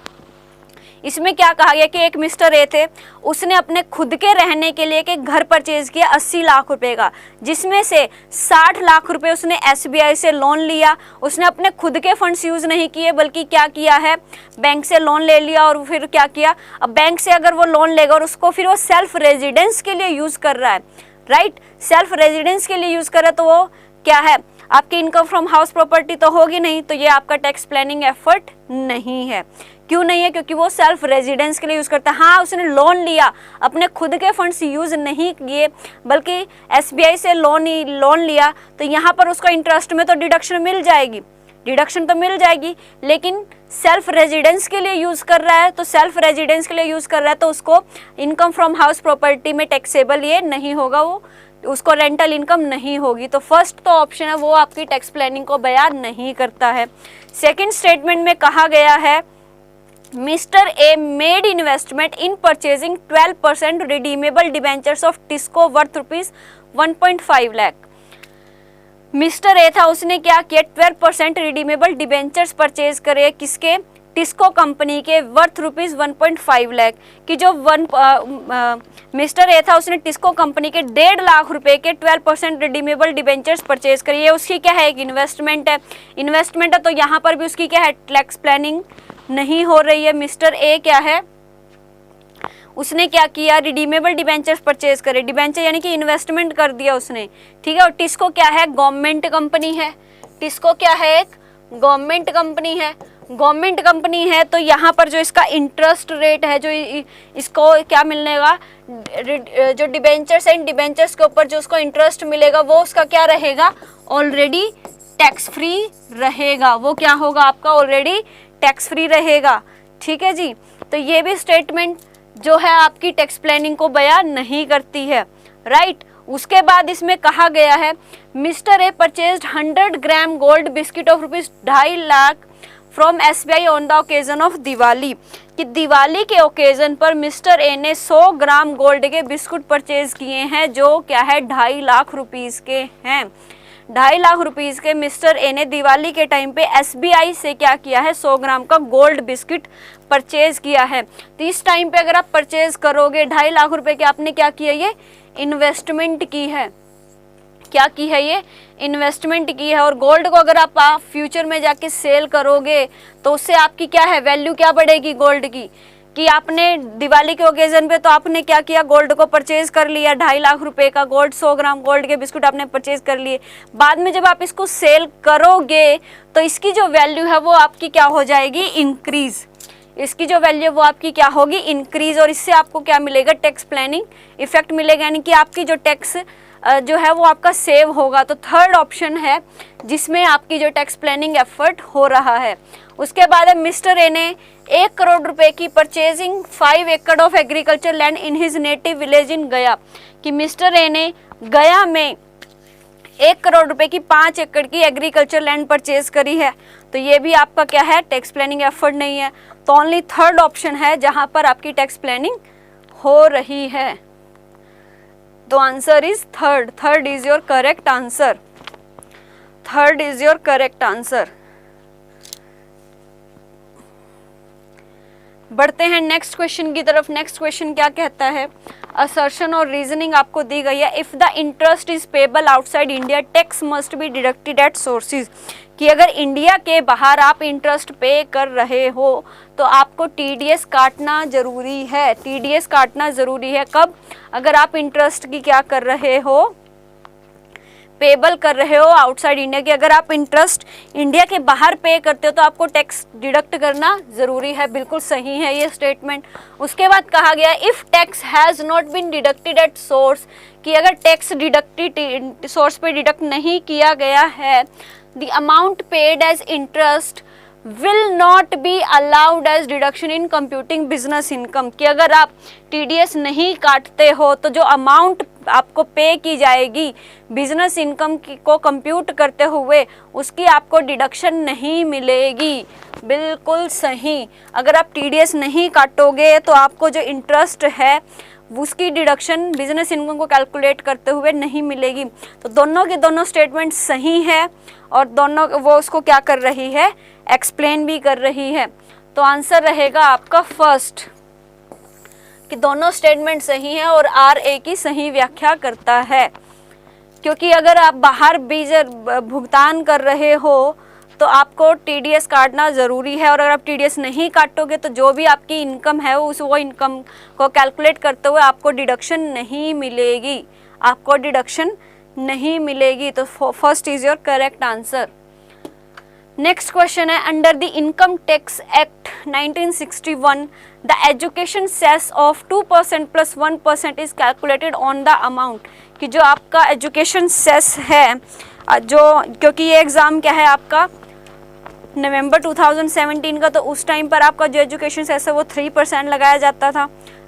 इसमें क्या कहा गया कि एक मिस्टर ए थे, उसने अपने खुद के रहने के लिए एक घर परचेज किया 80 लाख रुपए का, जिसमें से 60 लाख रुपए उसने SBI से लोन लिया। उसने अपने खुद के फंड्स यूज नहीं किए, बल्कि क्या किया है, बैंक से लोन ले लिया। और फिर क्या किया, अब बैंक से अगर वो लोन लेगा और उसको फिर वो सेल्फ रेजिडेंस के लिए यूज कर रहा है, राइट, सेल्फ रेजिडेंस के लिए यूज कर रहा है, तो वो क्या है, आपकी इनकम फ्रॉम हाउस प्रॉपर्टी तो होगी नहीं। तो ये आपका टैक्स प्लानिंग एफर्ट नहीं है। क्यों नहीं है, क्योंकि वो सेल्फ रेजिडेंस के लिए यूज करता है। हाँ, उसने लोन लिया, अपने खुद के फंड्स यूज नहीं किए, बल्कि SBI से लोन लिया, तो यहाँ पर उसको इंटरेस्ट में तो डिडक्शन मिल जाएगी, डिडक्शन तो मिल जाएगी, लेकिन सेल्फ रेजिडेंस के लिए यूज कर रहा है। तो सेल्फ रेजिडेंस के लिए यूज कर रहा है, तो उसको इनकम फ्रॉम हाउस प्रॉपर्टी में टैक्सेबल ये नहीं होगा, वो उसको रेंटल इनकम नहीं होगी। तो फर्स्ट तो ऑप्शन है वो आपकी टैक्स प्लानिंग को बयान नहीं करता है। सेकंड स्टेटमेंट में कहा गया है, mister A made investment in purchasing 12% redeemable debentures of TISCO worth ₹1.5 lakh. Mister A था, उसने क्या किया, 12% रिडीमेबल डिबेंचर्स परचेज करे, किसके, टिस्को कंपनी के, वर्थ ₹1.5 लाख की। जो मिस्टर ए था, उसने टिस्को कंपनी के 1.5 लाख रुपए के 12% रिडीमेबल डिबेंचर्स परचेज करी है। उसकी क्या है, एक इन्वेस्टमेंट है, इन्वेस्टमेंट है, तो यहाँ पर भी उसकी क्या है, टैक्स प्लानिंग नहीं हो रही है। मिस्टर ए क्या है, उसने क्या किया, रिडीमेबल डिबेंचर्स परचेज करे, डिबेंचर यानी कि इन्वेस्टमेंट कर दिया उसने, ठीक है। और टिस्को क्या है, गवर्नमेंट कंपनी है, टिस्को क्या है, एक गवर्नमेंट कंपनी है, गवर्नमेंट कंपनी है। तो यहाँ पर जो इसका इंटरेस्ट रेट है, जो इसको क्या मिलने का, जो डिबेंचर्स एंड डिबेंचर्स के ऊपर जो उसको इंटरेस्ट मिलेगा, वो उसका क्या रहेगा, ऑलरेडी टैक्स फ्री रहेगा। वो क्या होगा आपका, ऑलरेडी टैक्स फ्री रहेगा, ठीक है जी। तो ये भी स्टेटमेंट जो है आपकी टैक्स प्लानिंग को बयान नहीं करती है, राइट। उसके बाद इसमें कहा गया है mister A purchased 100 gram gold biscuit of ₹2.5 lakh from SBI on the occasion of Diwali, कि दिवाली के ओकेजन पर मिस्टर ए ने 100 ग्राम गोल्ड के बिस्कुट परचेज किए हैं जो क्या है 2.5 लाख रुपीस के हैं। 2.5 लाख रुपीस के मिस्टर ए ने दिवाली के टाइम पे SBI से क्या किया है 100 ग्राम का गोल्ड बिस्किट परचेज किया है। तो इस टाइम पे अगर आप परचेज करोगे 2.5 लाख रुपए के, आपने क्या किया, ये इन्वेस्टमेंट की है। क्या की है, ये इन्वेस्टमेंट की है। और गोल्ड को अगर आप फ्यूचर में जाके सेल करोगे तो उससे आपकी क्या है वैल्यू क्या बढ़ेगी गोल्ड की, कि आपने दिवाली के ओकेजन पे तो आपने क्या किया, गोल्ड को परचेज कर लिया, 2.5 लाख रुपए का गोल्ड, 100 ग्राम गोल्ड के बिस्कुट आपने परचेज कर लिए। बाद में जब आप इसको सेल करोगे तो इसकी जो वैल्यू है वो आपकी क्या हो जाएगी, इंक्रीज। इसकी जो वैल्यू वो आपकी क्या होगी, इंक्रीज। और इससे आपको क्या मिलेगा, टैक्स प्लानिंग इफेक्ट मिलेगा, यानी कि आपकी जो टैक्स जो है वो आपका सेव होगा। तो थर्ड ऑप्शन है जिसमें आपकी जो टैक्स प्लानिंग एफर्ट हो रहा है। उसके बाद है मिस्टर ए ने 1 करोड़ रुपए की परचेजिंग 5 एकड़ of agriculture land in his native village in गया, कि मिस्टर ए ने गया में 1 करोड़ रुपए की 5 एकड़ की एग्रीकल्चर लैंड परचेज करी है। तो ये भी आपका क्या है, टैक्स प्लानिंग एफर्ट नहीं है। तो ओनली थर्ड ऑप्शन है जहां पर आपकी टैक्स प्लानिंग हो रही है। तो answer is third. Third is your correct answer. Third is your correct answer. बढ़ते हैं नेक्स्ट क्वेश्चन की तरफ। नेक्स्ट क्वेश्चन क्या कहता है, असर्शन और रीजनिंग आपको दी गई है। If the interest is payable outside India tax must be deducted at sources, कि अगर इंडिया के बाहर आप इंटरेस्ट पे कर रहे हो तो आपको TDS काटना जरूरी है। TDS काटना जरूरी है कब, अगर आप इंटरेस्ट की क्या कर रहे हो, पेबल कर रहे हो आउटसाइड इंडिया की। अगर आप इंटरेस्ट इंडिया के बाहर पे करते हो तो आपको टैक्स डिडक्ट करना जरूरी है। बिल्कुल सही है ये स्टेटमेंट। उसके बाद कहा गया if tax has not been deducted at source, कि अगर टैक्स डिडक्टेड सोर्स पे डिडक्ट नहीं किया गया है, the amount paid as interest will not be allowed as deduction in computing business income, कि अगर आप TDS नहीं काटते हो तो जो अमाउंट आपको पे की जाएगी बिजनेस इनकम को कंप्यूट करते हुए उसकी आपको डिडक्शन नहीं मिलेगी। बिल्कुल सही। अगर आप TDS नहीं काटोगे तो आपको जो इंटरेस्ट है उसकी डिडक्शन बिजनेस इनकम को कैलकुलेट करते हुए नहीं मिलेगी। तो दोनों के दोनों स्टेटमेंट सही है और दोनों वो उसको क्या कर रही है, एक्सप्लेन भी कर रही है। तो आंसर रहेगा आपका फर्स्ट, कि दोनों स्टेटमेंट सही है और RA की सही व्याख्या करता है। क्योंकि अगर आप बाहर भी भुगतान कर रहे हो तो आपको TDS काटना ज़रूरी है, और अगर आप TDS नहीं काटोगे तो जो भी आपकी इनकम है वो इनकम को कैलकुलेट करते हुए आपको डिडक्शन नहीं मिलेगी, आपको डिडक्शन नहीं मिलेगी। तो first is your correct answer. Next question है, under the income tax act 1961 the education cess of 2% plus 1% is calculated on the amount, कि जो आपका एजुकेशन सेस है, जो क्योंकि ये एग्ज़ाम क्या है आपका नवंबर 2017 का, तो उस टाइम पर आपका जो एजुकेशन सेस है वो 3% लगाया जाता था,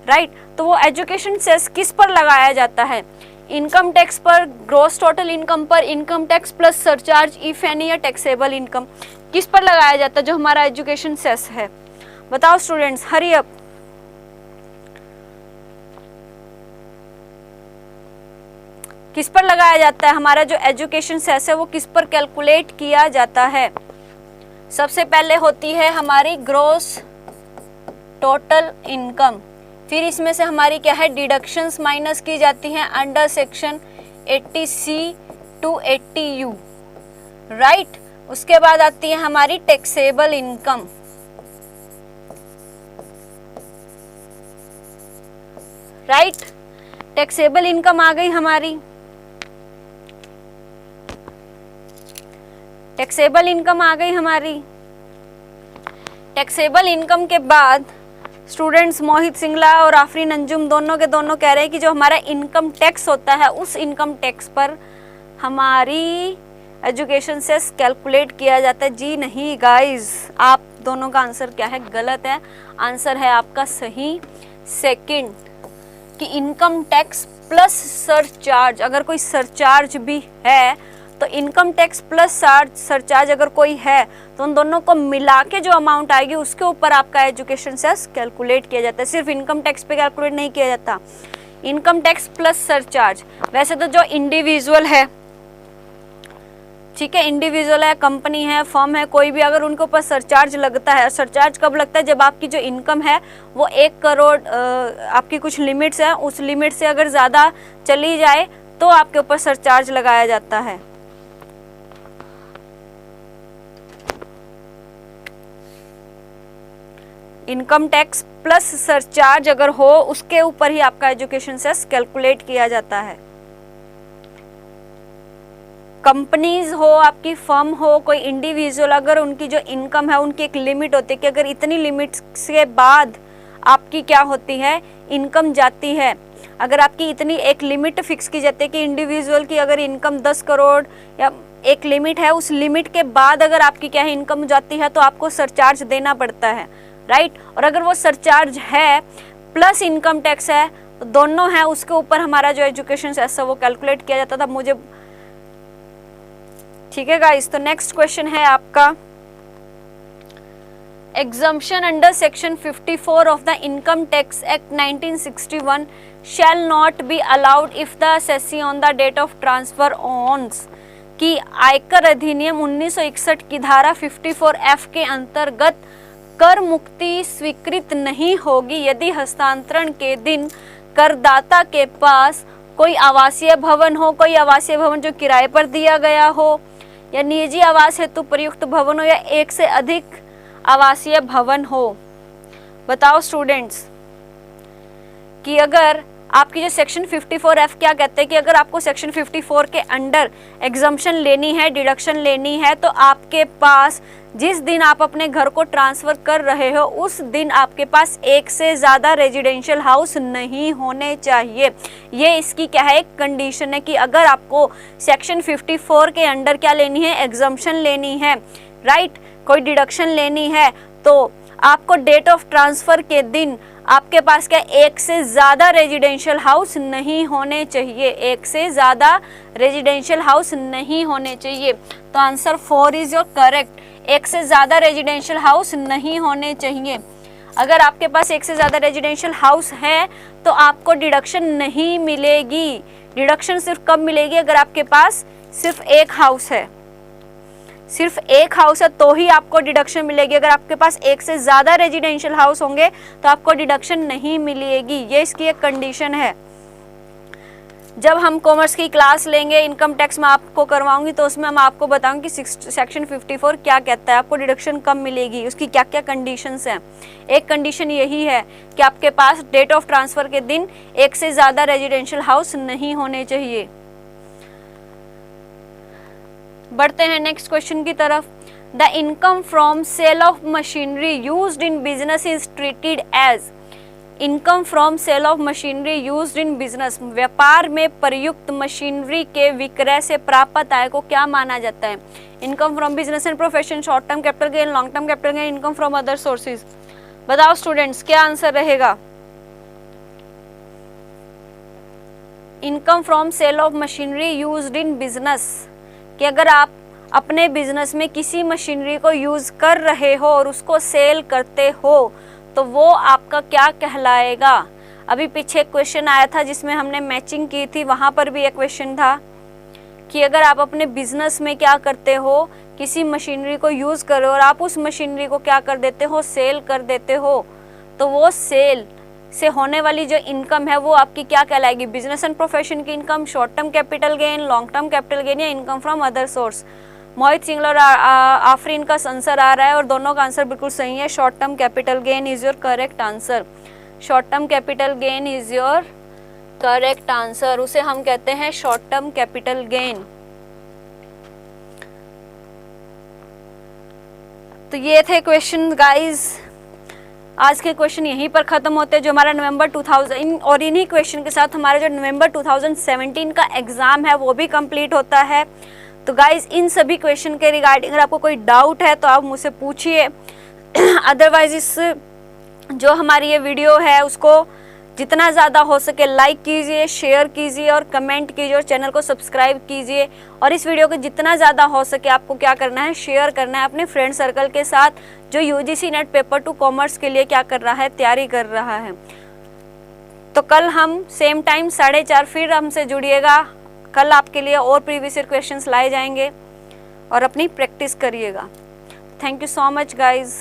राइट। तो वो एजुकेशन सेस किस पर लगाया जाता है, इनकम टैक्स पर, ग्रॉस टोटल इनकम पर, income tax plus surcharge if any या टैक्सेबल इनकम, किस पर लगाया जाता है जो हमारा एजुकेशन सेस है? बताओ स्टूडेंट्स, हरी अप। किस पर लगाया जाता है? हमारा जो एजुकेशन सेस है वो किस पर कैलकुलेट किया जाता है? सबसे पहले होती है हमारी ग्रॉस टोटल इनकम, फिर इसमें से हमारी क्या है डिडक्शंस माइनस की जाती हैं under section 80C to 80U, right. उसके बाद आती है हमारी taxable income, right. Taxable income आ गई हमारी, टैक्सेबल इनकम आ गई हमारी। टैक्सेबल इनकम के बाद स्टूडेंट्स मोहित सिंगला और आफरीन अंजुम दोनों के दोनों कह रहे हैं कि जो हमारा इनकम टैक्स होता है उस इनकम टैक्स पर हमारी एजुकेशन सेस कैलकुलेट किया जाता है। जी नहीं गाइस, आप दोनों का आंसर क्या है, गलत है। आंसर है आपका सही सेकंड, कि इनकम टैक्स प्लस सरचार्ज, अगर कोई सरचार्ज भी है तो इनकम टैक्स प्लस सरचार्ज अगर कोई है तो उन दोनों को मिला के जो अमाउंट आएगी उसके ऊपर आपका एजुकेशन सेस कैलकुलेट किया जाता है। सिर्फ इनकम टैक्स पे कैलकुलेट नहीं किया जाता, इनकम टैक्स प्लस सरचार्ज। वैसे तो जो इंडिविजुअल है, ठीक है, इंडिविजुअल है, कंपनी है, फर्म है, कोई भी, अगर उनके ऊपर सरचार्ज लगता है, सरचार्ज कब लगता है, जब आपकी जो इनकम है वो 1 करोड़ आपकी कुछ लिमिट्स है, उस लिमिट से अगर ज़्यादा चली जाए तो आपके ऊपर सरचार्ज लगाया जाता है। इनकम टैक्स प्लस सरचार्ज अगर हो उसके ऊपर ही आपका एजुकेशन सेस कैलकुलेट किया जाता है। कंपनीज हो, आपकी फर्म हो, कोई इंडिविजुअल, अगर उनकी जो इनकम है उनकी एक लिमिट होती है कि अगर इतनी लिमिट के बाद आपकी क्या होती है, इनकम जाती है। अगर आपकी इतनी एक लिमिट फिक्स की जाती है कि इंडिविजुअल की अगर इनकम 10 करोड़ या एक लिमिट है, उस लिमिट के बाद अगर आपकी क्या है इनकम जाती है तो आपको सरचार्ज देना पड़ता है, राइट। और अगर वो सरचार्ज है प्लस इनकम टैक्स है तो दोनों है, उसके ऊपर हमारा जो एजुकेशन सेस है वो कैलकुलेट किया जाता था। मुझे ठीक है गाइस, तो नेक्स्ट क्वेश्चन है आपका, exemption under section 54 of the income tax act 1961 shall not be allowed if the assessee on the date of transfer owns की आयकर अधिनियम 1961 की धारा 54F के अंतर्गत कर मुक्ति स्वीकृत नहीं होगी यदि हस्तांतरण के दिन करदाता के पास कोई आवासीय भवन हो, कोई आवासीय भवन जो किराए पर दिया गया हो, या निजी आवास हेतु प्रयुक्त भवन हो, या एक से अधिक आवासीय भवन हो। बताओ स्टूडेंट्स कि अगर आपकी जो सेक्शन 54F क्या कहते हैं कि अगर आपको सेक्शन 54 के अंडर एग्जम्पशन लेनी है, डिडक्शन लेनी है, तो आपके पास जिस दिन आप अपने घर को ट्रांसफ़र कर रहे हो उस दिन आपके पास एक से ज़्यादा रेजिडेंशियल हाउस नहीं होने चाहिए। ये इसकी क्या है, एक कंडीशन है कि अगर आपको सेक्शन 54 के अंडर क्या लेनी है, एग्जम्पशन लेनी है, राइट, कोई डिडक्शन लेनी है, तो आपको डेट ऑफ ट्रांसफ़र के दिन आपके पास क्या एक से ज़्यादा रेजिडेंशियल हाउस नहीं होने चाहिए, एक से ज़्यादा रेजिडेंशियल हाउस नहीं होने चाहिए। तो आंसर 4 इज़ योर करेक्ट, एक से ज़्यादा रेजिडेंशियल हाउस नहीं होने चाहिए। अगर आपके पास एक से ज़्यादा रेजिडेंशियल हाउस है तो आपको डिडक्शन नहीं मिलेगी। डिडक्शन सिर्फ कब मिलेगी, अगर आपके पास सिर्फ एक हाउस है, सिर्फ एक हाउस है तो ही आपको डिडक्शन मिलेगी। अगर आपके पास एक से ज़्यादा रेजिडेंशियल हाउस होंगे तो आपको डिडक्शन नहीं मिलेगी। ये इसकी एक कंडीशन है। जब हम कॉमर्स की क्लास लेंगे, इनकम टैक्स में आपको करवाऊंगी तो उसमें हम आपको बताऊंगी कि सेक्शन 54 क्या कहता है, आपको डिडक्शन कब मिलेगी, उसकी क्या क्या कंडीशंस हैं। एक कंडीशन यही है कि आपके पास डेट ऑफ ट्रांसफ़र के दिन एक से ज़्यादा रेजिडेंशियल हाउस नहीं होने चाहिए। बढ़ते हैं नेक्स्ट क्वेश्चन की तरफ। The income from sale of machinery used in business is treated as, income from sale of machinery used in business, व्यापार में प्रयुक्त मशीनरी के विक्रय से प्राप्त आय को क्या माना जाता है। Income from business and profession, short term capital gain, long term capital gain, income from other sources. बताओ स्टूडेंट्स क्या आंसर रहेगा। Income from sale of machinery used in business, कि अगर आप अपने बिजनेस में किसी मशीनरी को यूज़ कर रहे हो और उसको सेल करते हो तो वो आपका क्या कहलाएगा। अभी पीछे क्वेश्चन आया था जिसमें हमने मैचिंग की थी, वहाँ पर भी एक क्वेश्चन था कि अगर आप अपने बिजनेस में क्या करते हो, किसी मशीनरी को यूज़ करो और आप उस मशीनरी को क्या कर देते हो, सेल कर देते हो, तो वो सेल से होने वाली जो इनकम है वो आपकी क्या कहलाएगी, बिजनेस एंड प्रोफेशन की income, short term capital gain, long term capital gain, या income from other source. Mohit Singhal और आफरीन का आंसर आ रहा है और दोनों का आंसर बिल्कुल सही है। Short term capital gain is your correct answer. Short term capital gain is your correct answer, उसे हम कहते हैं शॉर्ट टर्म कैपिटल गेन। तो ये थे क्वेश्चन गाइज, आज के क्वेश्चन यहीं पर ख़त्म होते हैं। जो हमारा नवंबर 2000 और इन्हीं क्वेश्चन के साथ हमारा जो नवंबर 2017 का एग्ज़ाम है वो भी कंप्लीट होता है। तो गाइज इन सभी क्वेश्चन के रिगार्डिंग अगर आपको कोई डाउट है तो आप मुझसे पूछिए। अदरवाइज इस जो हमारी ये वीडियो है उसको जितना ज़्यादा हो सके लाइक कीजिए, शेयर कीजिए और कमेंट कीजिए और चैनल को सब्सक्राइब कीजिए। और इस वीडियो को जितना ज़्यादा हो सके आपको क्या करना है, शेयर करना है अपने फ्रेंड सर्कल के साथ जो यूजीसी नेट पेपर 2 कॉमर्स के लिए क्या कर रहा है, तैयारी कर रहा है। तो कल हम सेम टाइम 4:30 फिर हमसे जुड़िएगा। कल आपके लिए और प्रीवियस ईयर क्वेश्चंस लाए जाएंगे और अपनी प्रैक्टिस करिएगा। Thank you so much guys.